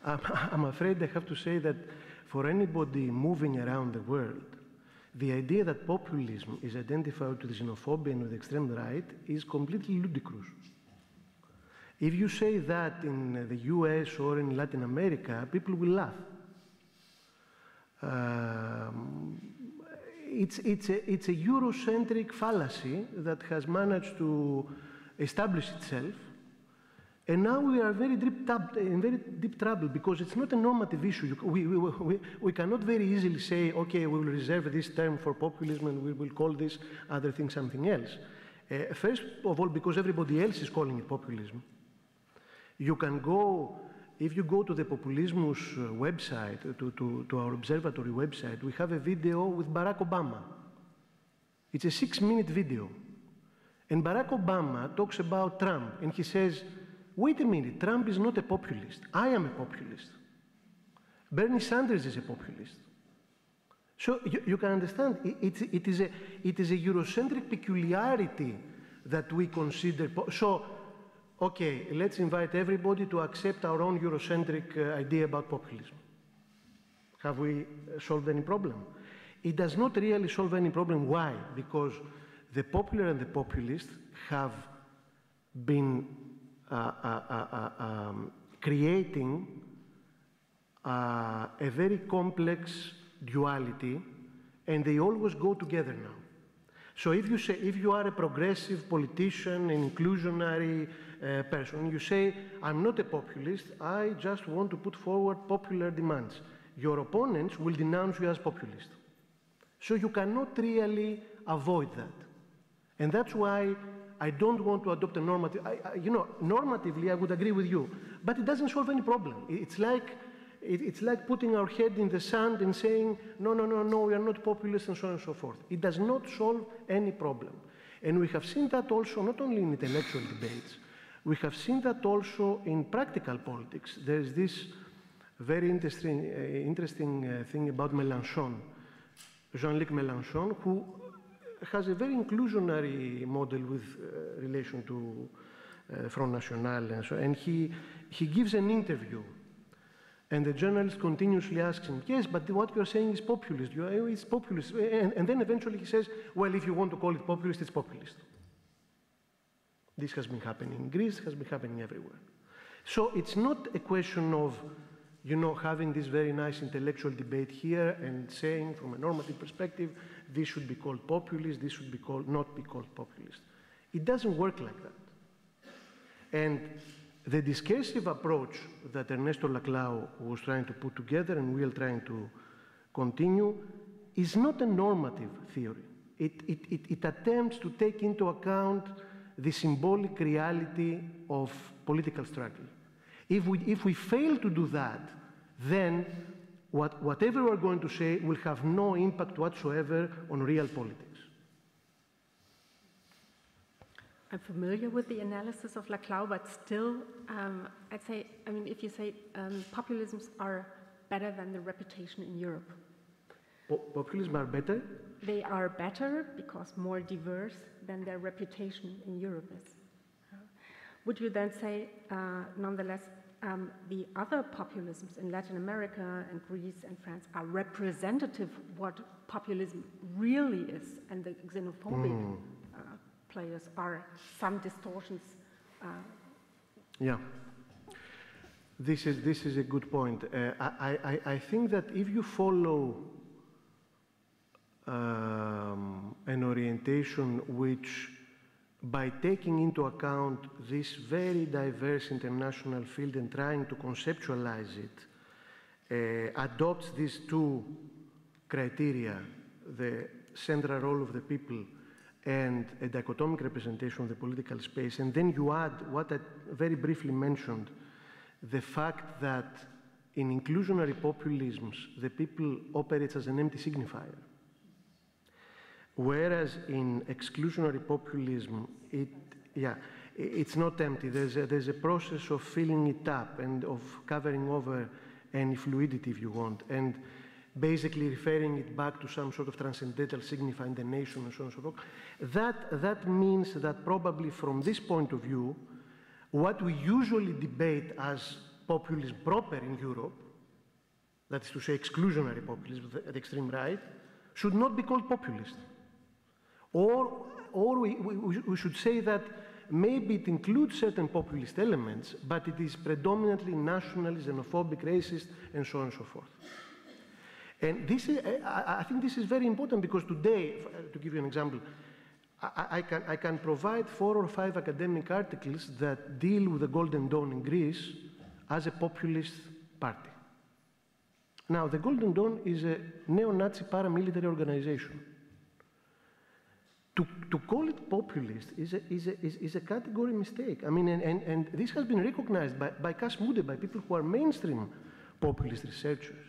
I'm afraid I have to say that for anybody moving around the world, the idea that populism is identified with xenophobia and with the extreme right is completely ludicrous. If you say that in the US or in Latin America, people will laugh. It's a Eurocentric fallacy that has managed to establish itself, and now we are in very deep trouble because it's not a normative issue. We cannot very easily say, okay, we will reserve this term for populism and we will call this other thing something else. First of all, because everybody else is calling it populism. You can go, if you go to the Populismus website, to our observatory website, we have a video with Barack Obama. It's a 6-minute video. And Barack Obama talks about Trump, and he says, wait a minute, Trump is not a populist. I am a populist. Bernie Sanders is a populist. So you can understand, it is a Eurocentric peculiarity that we consider. So, okay, let's invite everybody to accept our own Eurocentric idea about populism. Have we solved any problem? It does not really solve any problem. Why? Because the popular and the populist have been creating a very complex duality, and they always go together now. So if you are a progressive politician, an inclusionary person, you say, I'm not a populist, I just want to put forward popular demands. Your opponents will denounce you as populist. So you cannot really avoid that. And that's why I don't want to adopt a normative. Normatively, I would agree with you, but it doesn't solve any problem. It's like putting our head in the sand and saying, no, we are not populist, and so on and so forth. It does not solve any problem. And we have seen that also not only in intellectual debates, we have seen that also in practical politics. There is this very interesting thing about Mélenchon, Jean-Luc Mélenchon, who has a very inclusionary model with relation to Front National, and so. And he gives an interview. And the journalist continuously asks him, yes, but what you're saying is populist. It's populist. And then eventually he says, well, if you want to call it populist, it's populist. This has been happening in Greece, has been happening everywhere. So it's not a question of, having this very nice intellectual debate here and saying from a normative perspective, this should be called populist, this should be not be called populist. It doesn't work like that. And the discursive approach that Ernesto Laclau was trying to put together, and we are trying to continue, is not a normative theory. It attempts to take into account the symbolic reality of political struggle. If we fail to do that, then whatever we're going to say will have no impact whatsoever on real politics. I'm familiar with the analysis of Laclau, but still, I'd say, if you say populisms are better than the reputation in Europe. Populism are better? They are better because more diverse than their reputation in Europe is. Would you then say, nonetheless, the other populisms in Latin America and Greece and France are representative of what populism really is, and the xenophobic players are some distortions? Yeah, this is a good point. I think that if you follow an orientation which, by taking into account this very diverse international field and trying to conceptualize it, adopts these two criteria, the central role of the people and a dichotomic representation of the political space, and then you add what I very briefly mentioned, the fact that in inclusionary populisms, the people operates as an empty signifier. Whereas in exclusionary populism, it's not empty. There's a process of filling it up and of covering over any fluidity, if you want, and basically referring it back to some sort of transcendental signifying the nation and so on and so forth. That means that probably from this point of view, what we usually debate as populism proper in Europe, that is to say exclusionary populism at the extreme right, should not be called populist. Or we should say that maybe it includes certain populist elements, but it is predominantly nationalist, xenophobic, racist, and so on and so forth. And this is, I think this is very important because today, to give you an example, I can provide 4 or 5 academic articles that deal with the Golden Dawn in Greece as a populist party. Now, the Golden Dawn is a neo-Nazi paramilitary organization. To call it populist is a category mistake. I mean, and this has been recognized by Cas Mudde, by people who are mainstream populist researchers.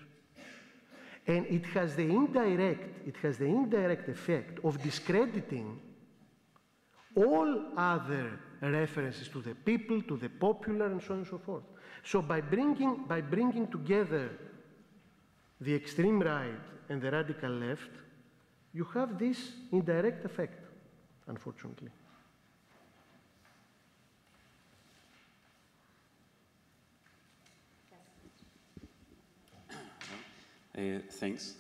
And it has the indirect effect of discrediting all other references to the people, to the popular, and so on and so forth. So by bringing together the extreme right and the radical left, you have this indirect effect, unfortunately. Thanks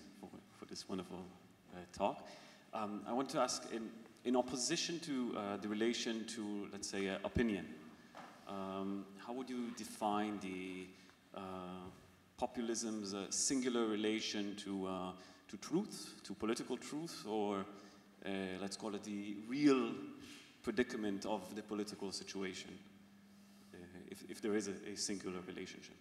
for this wonderful talk. I want to ask, in opposition to the relation to, let's say, opinion. How would you define the populism's singular relation to truth, to political truth, or let's call it the real predicament of the political situation, if there is a singular relationship?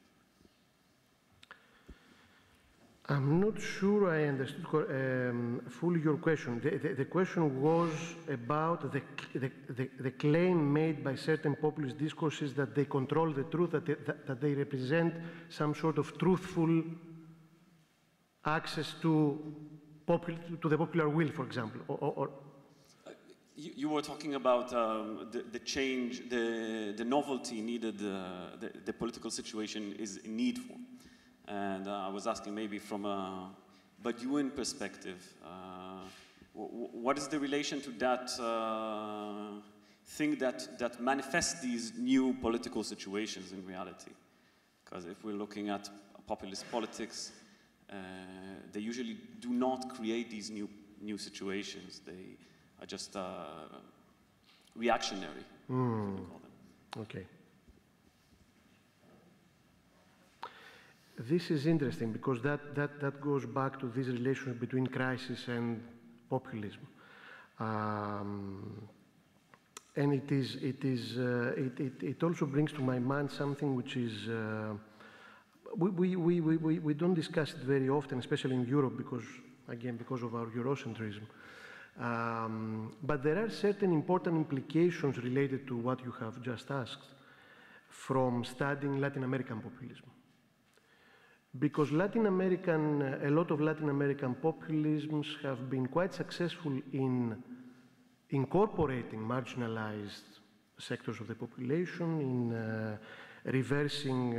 I'm not sure I understood fully your question. The question was about the claim made by certain populist discourses that they control the truth, that they represent some sort of truthful access to the popular will, for example. You were talking about the change, the novelty needed, the political situation is in need for. And I was asking maybe from a Badiouin perspective, what is the relation to that thing that manifests these new political situations in reality? Because if we're looking at populist politics, they usually do not create these new situations. They are just reactionary, if you call them. Okay. This is interesting because that goes back to this relationship between crisis and populism, and it also brings to my mind something which is we don't discuss it very often, especially in Europe, because of our Eurocentrism. But there are certain important implications related to what you have just asked from studying Latin American populism. Because a lot of Latin American populisms have been quite successful in incorporating marginalized sectors of the population, in reversing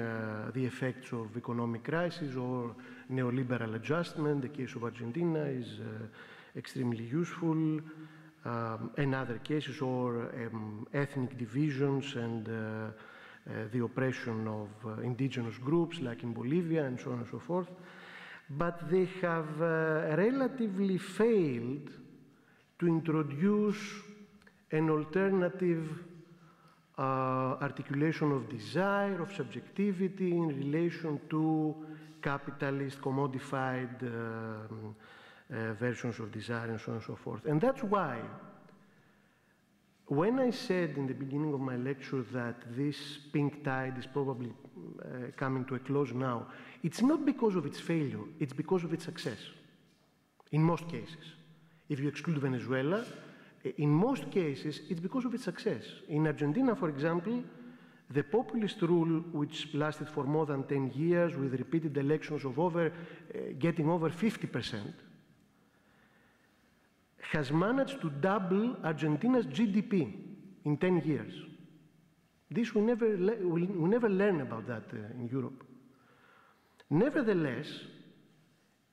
the effects of economic crisis or neoliberal adjustment. The case of Argentina is extremely useful, and other cases, or ethnic divisions and the oppression of indigenous groups, like in Bolivia, and so on and so forth. But they have relatively failed to introduce an alternative articulation of desire, of subjectivity in relation to capitalist, commodified versions of desire, and so on and so forth. And that's why, when I said in the beginning of my lecture that this pink tide is probably coming to a close now, it's not because of its failure, it's because of its success, in most cases. If you exclude Venezuela, in most cases, it's because of its success. In Argentina, for example, the populist rule, which lasted for more than 10 years with repeated elections of getting over 50%, has managed to double Argentina's GDP in 10 years. This we never learn about that in Europe. Nevertheless,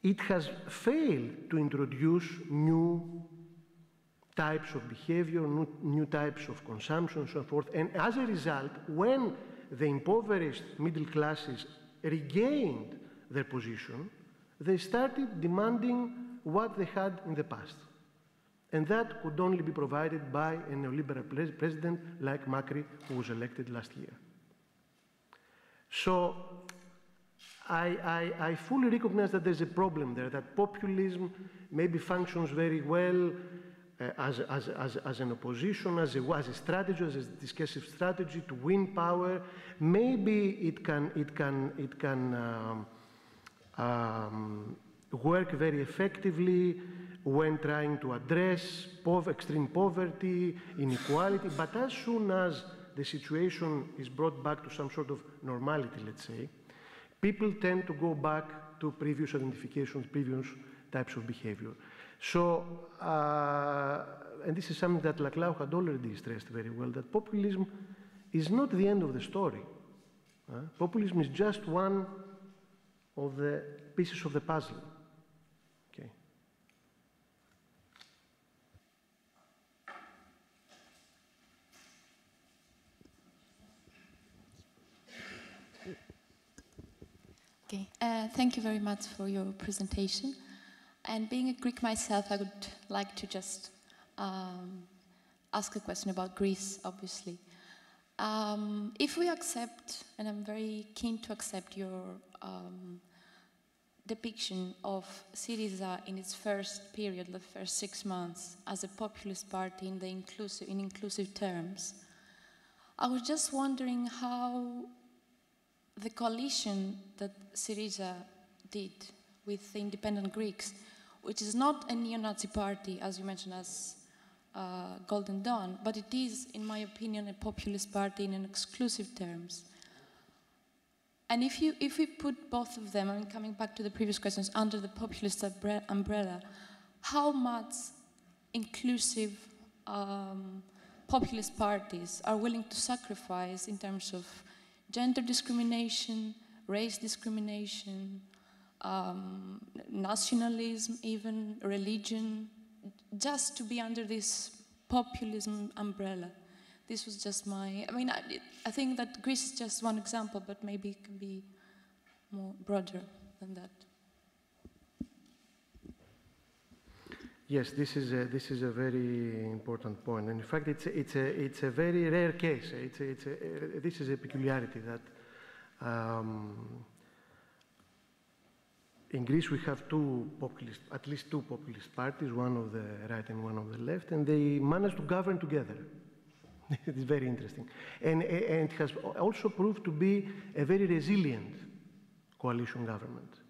it has failed to introduce new types of behavior, new types of consumption, and so forth. And as a result, when the impoverished middle classes regained their position, they started demanding what they had in the past. And that could only be provided by a neoliberal president like Macri, who was elected last year. So I fully recognize that there's a problem there, that populism maybe functions very well as an opposition, as a strategy, as a discursive strategy to win power. Maybe it can work very effectively when trying to address extreme poverty, inequality, but as soon as the situation is brought back to some sort of normality, let's say, people tend to go back to previous identifications, previous types of behavior. So, and this is something that Laclau had already stressed very well, that populism is not the end of the story. Populism is just one of the pieces of the puzzle. Okay. Okay, thank you very much for your presentation. And being a Greek myself, I would like to just ask a question about Greece, obviously. If we accept, and I'm very keen to accept your depiction of Syriza in its first period, the first 6 months, as a populist party in inclusive terms, I was just wondering how the coalition that Syriza did with the independent Greeks, which is not a neo-Nazi party, as you mentioned, as Golden Dawn, but it is, in my opinion, a populist party in exclusive terms. And if we put both of them, I mean, coming back to the previous questions, under the populist umbrella, how much inclusive populist parties are willing to sacrifice in terms of gender discrimination, race discrimination, nationalism, even religion, just to be under this populism umbrella. This was just my, I mean, I think that Greece is just one example, but maybe it can be more broader than that. Yes, this is a very important point, and in fact, it's a very rare case. This is a peculiarity that in Greece we have at least two populist parties, one of the right and one of the left, and they managed to govern together. It's very interesting, and it has also proved to be a very resilient coalition government.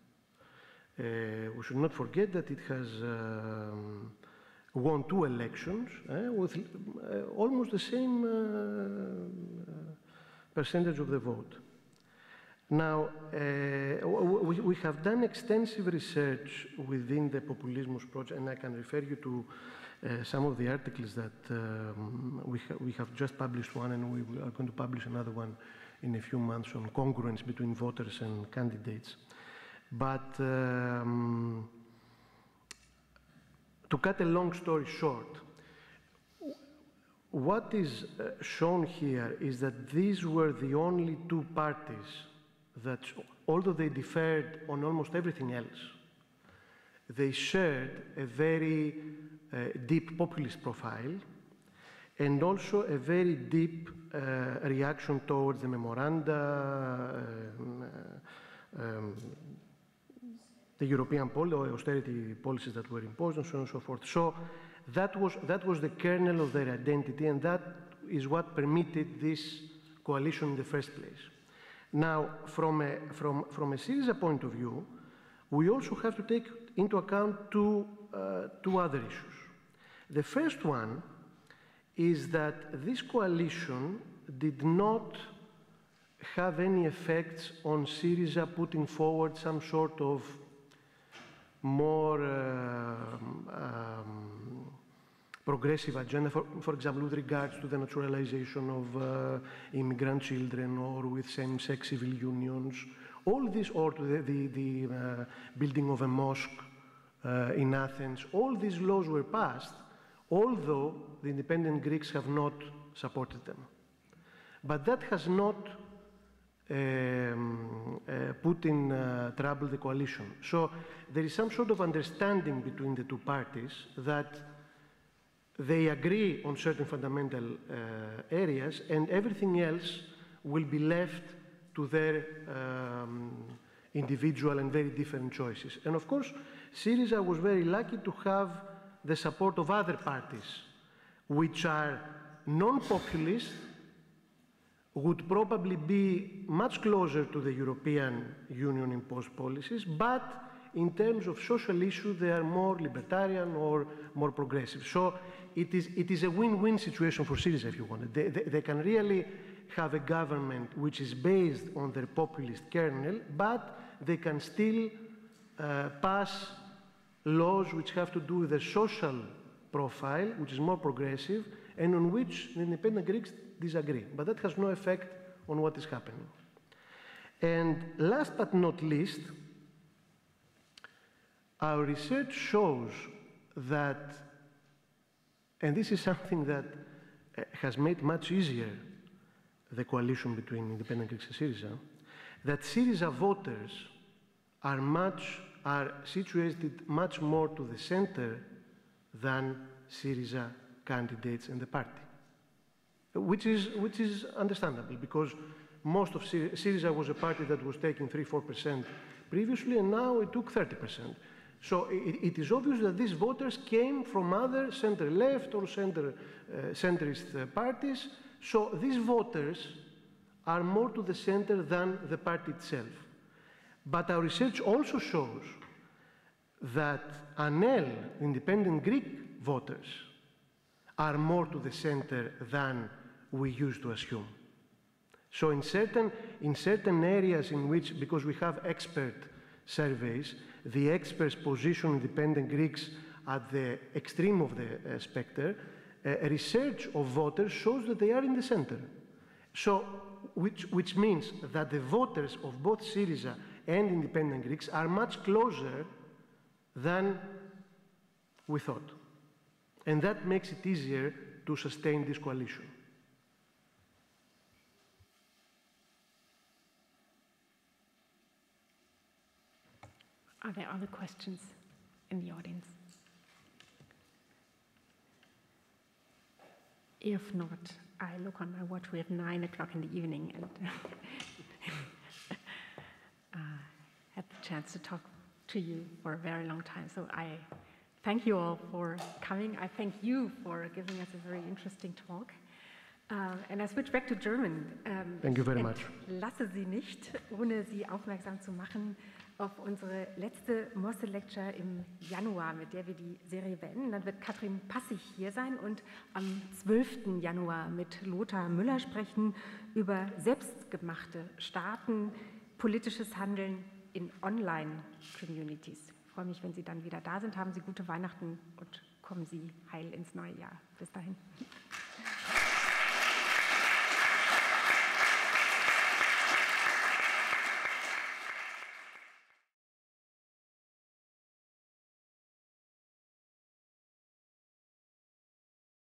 We should not forget that it has won 2 elections with almost the same percentage of the vote. Now, we have done extensive research within the Populismus project, and I can refer you to some of the articles that we have just published one, and we are going to publish another one in a few months on congruence between voters and candidates. But to cut a long story short, what is shown here is that these were the only 2 parties that, although they differed on almost everything else, they shared a very deep populist profile and also a very deep reaction towards the memoranda, the European austerity policies that were imposed, and so on and so forth. So that was the kernel of their identity, and that is what permitted this coalition in the first place. Now, from a Syriza point of view, we also have to take into account two other issues. The first one is that this coalition did not have any effects on Syriza putting forward some sort of more progressive agenda, for example, with regards to the naturalization of immigrant children, or with same-sex civil unions, all this, or to the building of a mosque in Athens. All these laws were passed, although the independent Greeks have not supported them. But that has not put in trouble the coalition. So there is some sort of understanding between the 2 parties that they agree on certain fundamental areas, and everything else will be left to their individual and very different choices. And of course, Syriza was very lucky to have the support of other parties, which are non-populist, would probably be much closer to the European Union imposed policies, but in terms of social issues, they are more libertarian or more progressive. So it is a win-win situation for Syriza, if you want. They can really have a government which is based on their populist kernel, but they can still pass laws which have to do with the social profile, which is more progressive, and on which the independent Greeks disagree. But that has no effect on what is happening. And last but not least, our research shows that, and this is something that has made much easier the coalition between independent Greeks and Syriza, that Syriza voters are situated much more to the center than Syriza candidates and the party, which is understandable because most of Syriza was a party that was taking 3–4% previously, and now it took 30%. So it is obvious that these voters came from other center-left or centrist parties. So these voters are more to the center than the party itself. But our research also shows that ANEL, independent Greek voters, are more to the center than we used to assume. So in certain areas in which, because we have expert surveys, the experts position independent Greeks at the extreme of the spectrum, research of voters shows that they are in the center. So, which means that the voters of both Syriza and independent Greeks are much closer than we thought. And that makes it easier to sustain this coalition. Are there other questions in the audience? If not, I look on my watch, we have 9 o'clock in the evening, and had the chance to talk to you for a very long time. So I thank you all for coming. I thank you for giving us a very interesting talk. And I switch back to German. Thank you very much. Lasse Sie nicht, ohne Sie aufmerksam zu machen, auf unsere letzte Mosse-Lecture im Januar, mit der wir die Serie beenden. Dann wird Katrin Passig hier sein und am 12. Januar mit Lothar Müller sprechen über selbstgemachte Staaten, politisches Handeln in Online-Communities. Ich freue mich, wenn Sie dann wieder da sind. Haben Sie gute Weihnachten und kommen Sie heil ins neue Jahr. Bis dahin.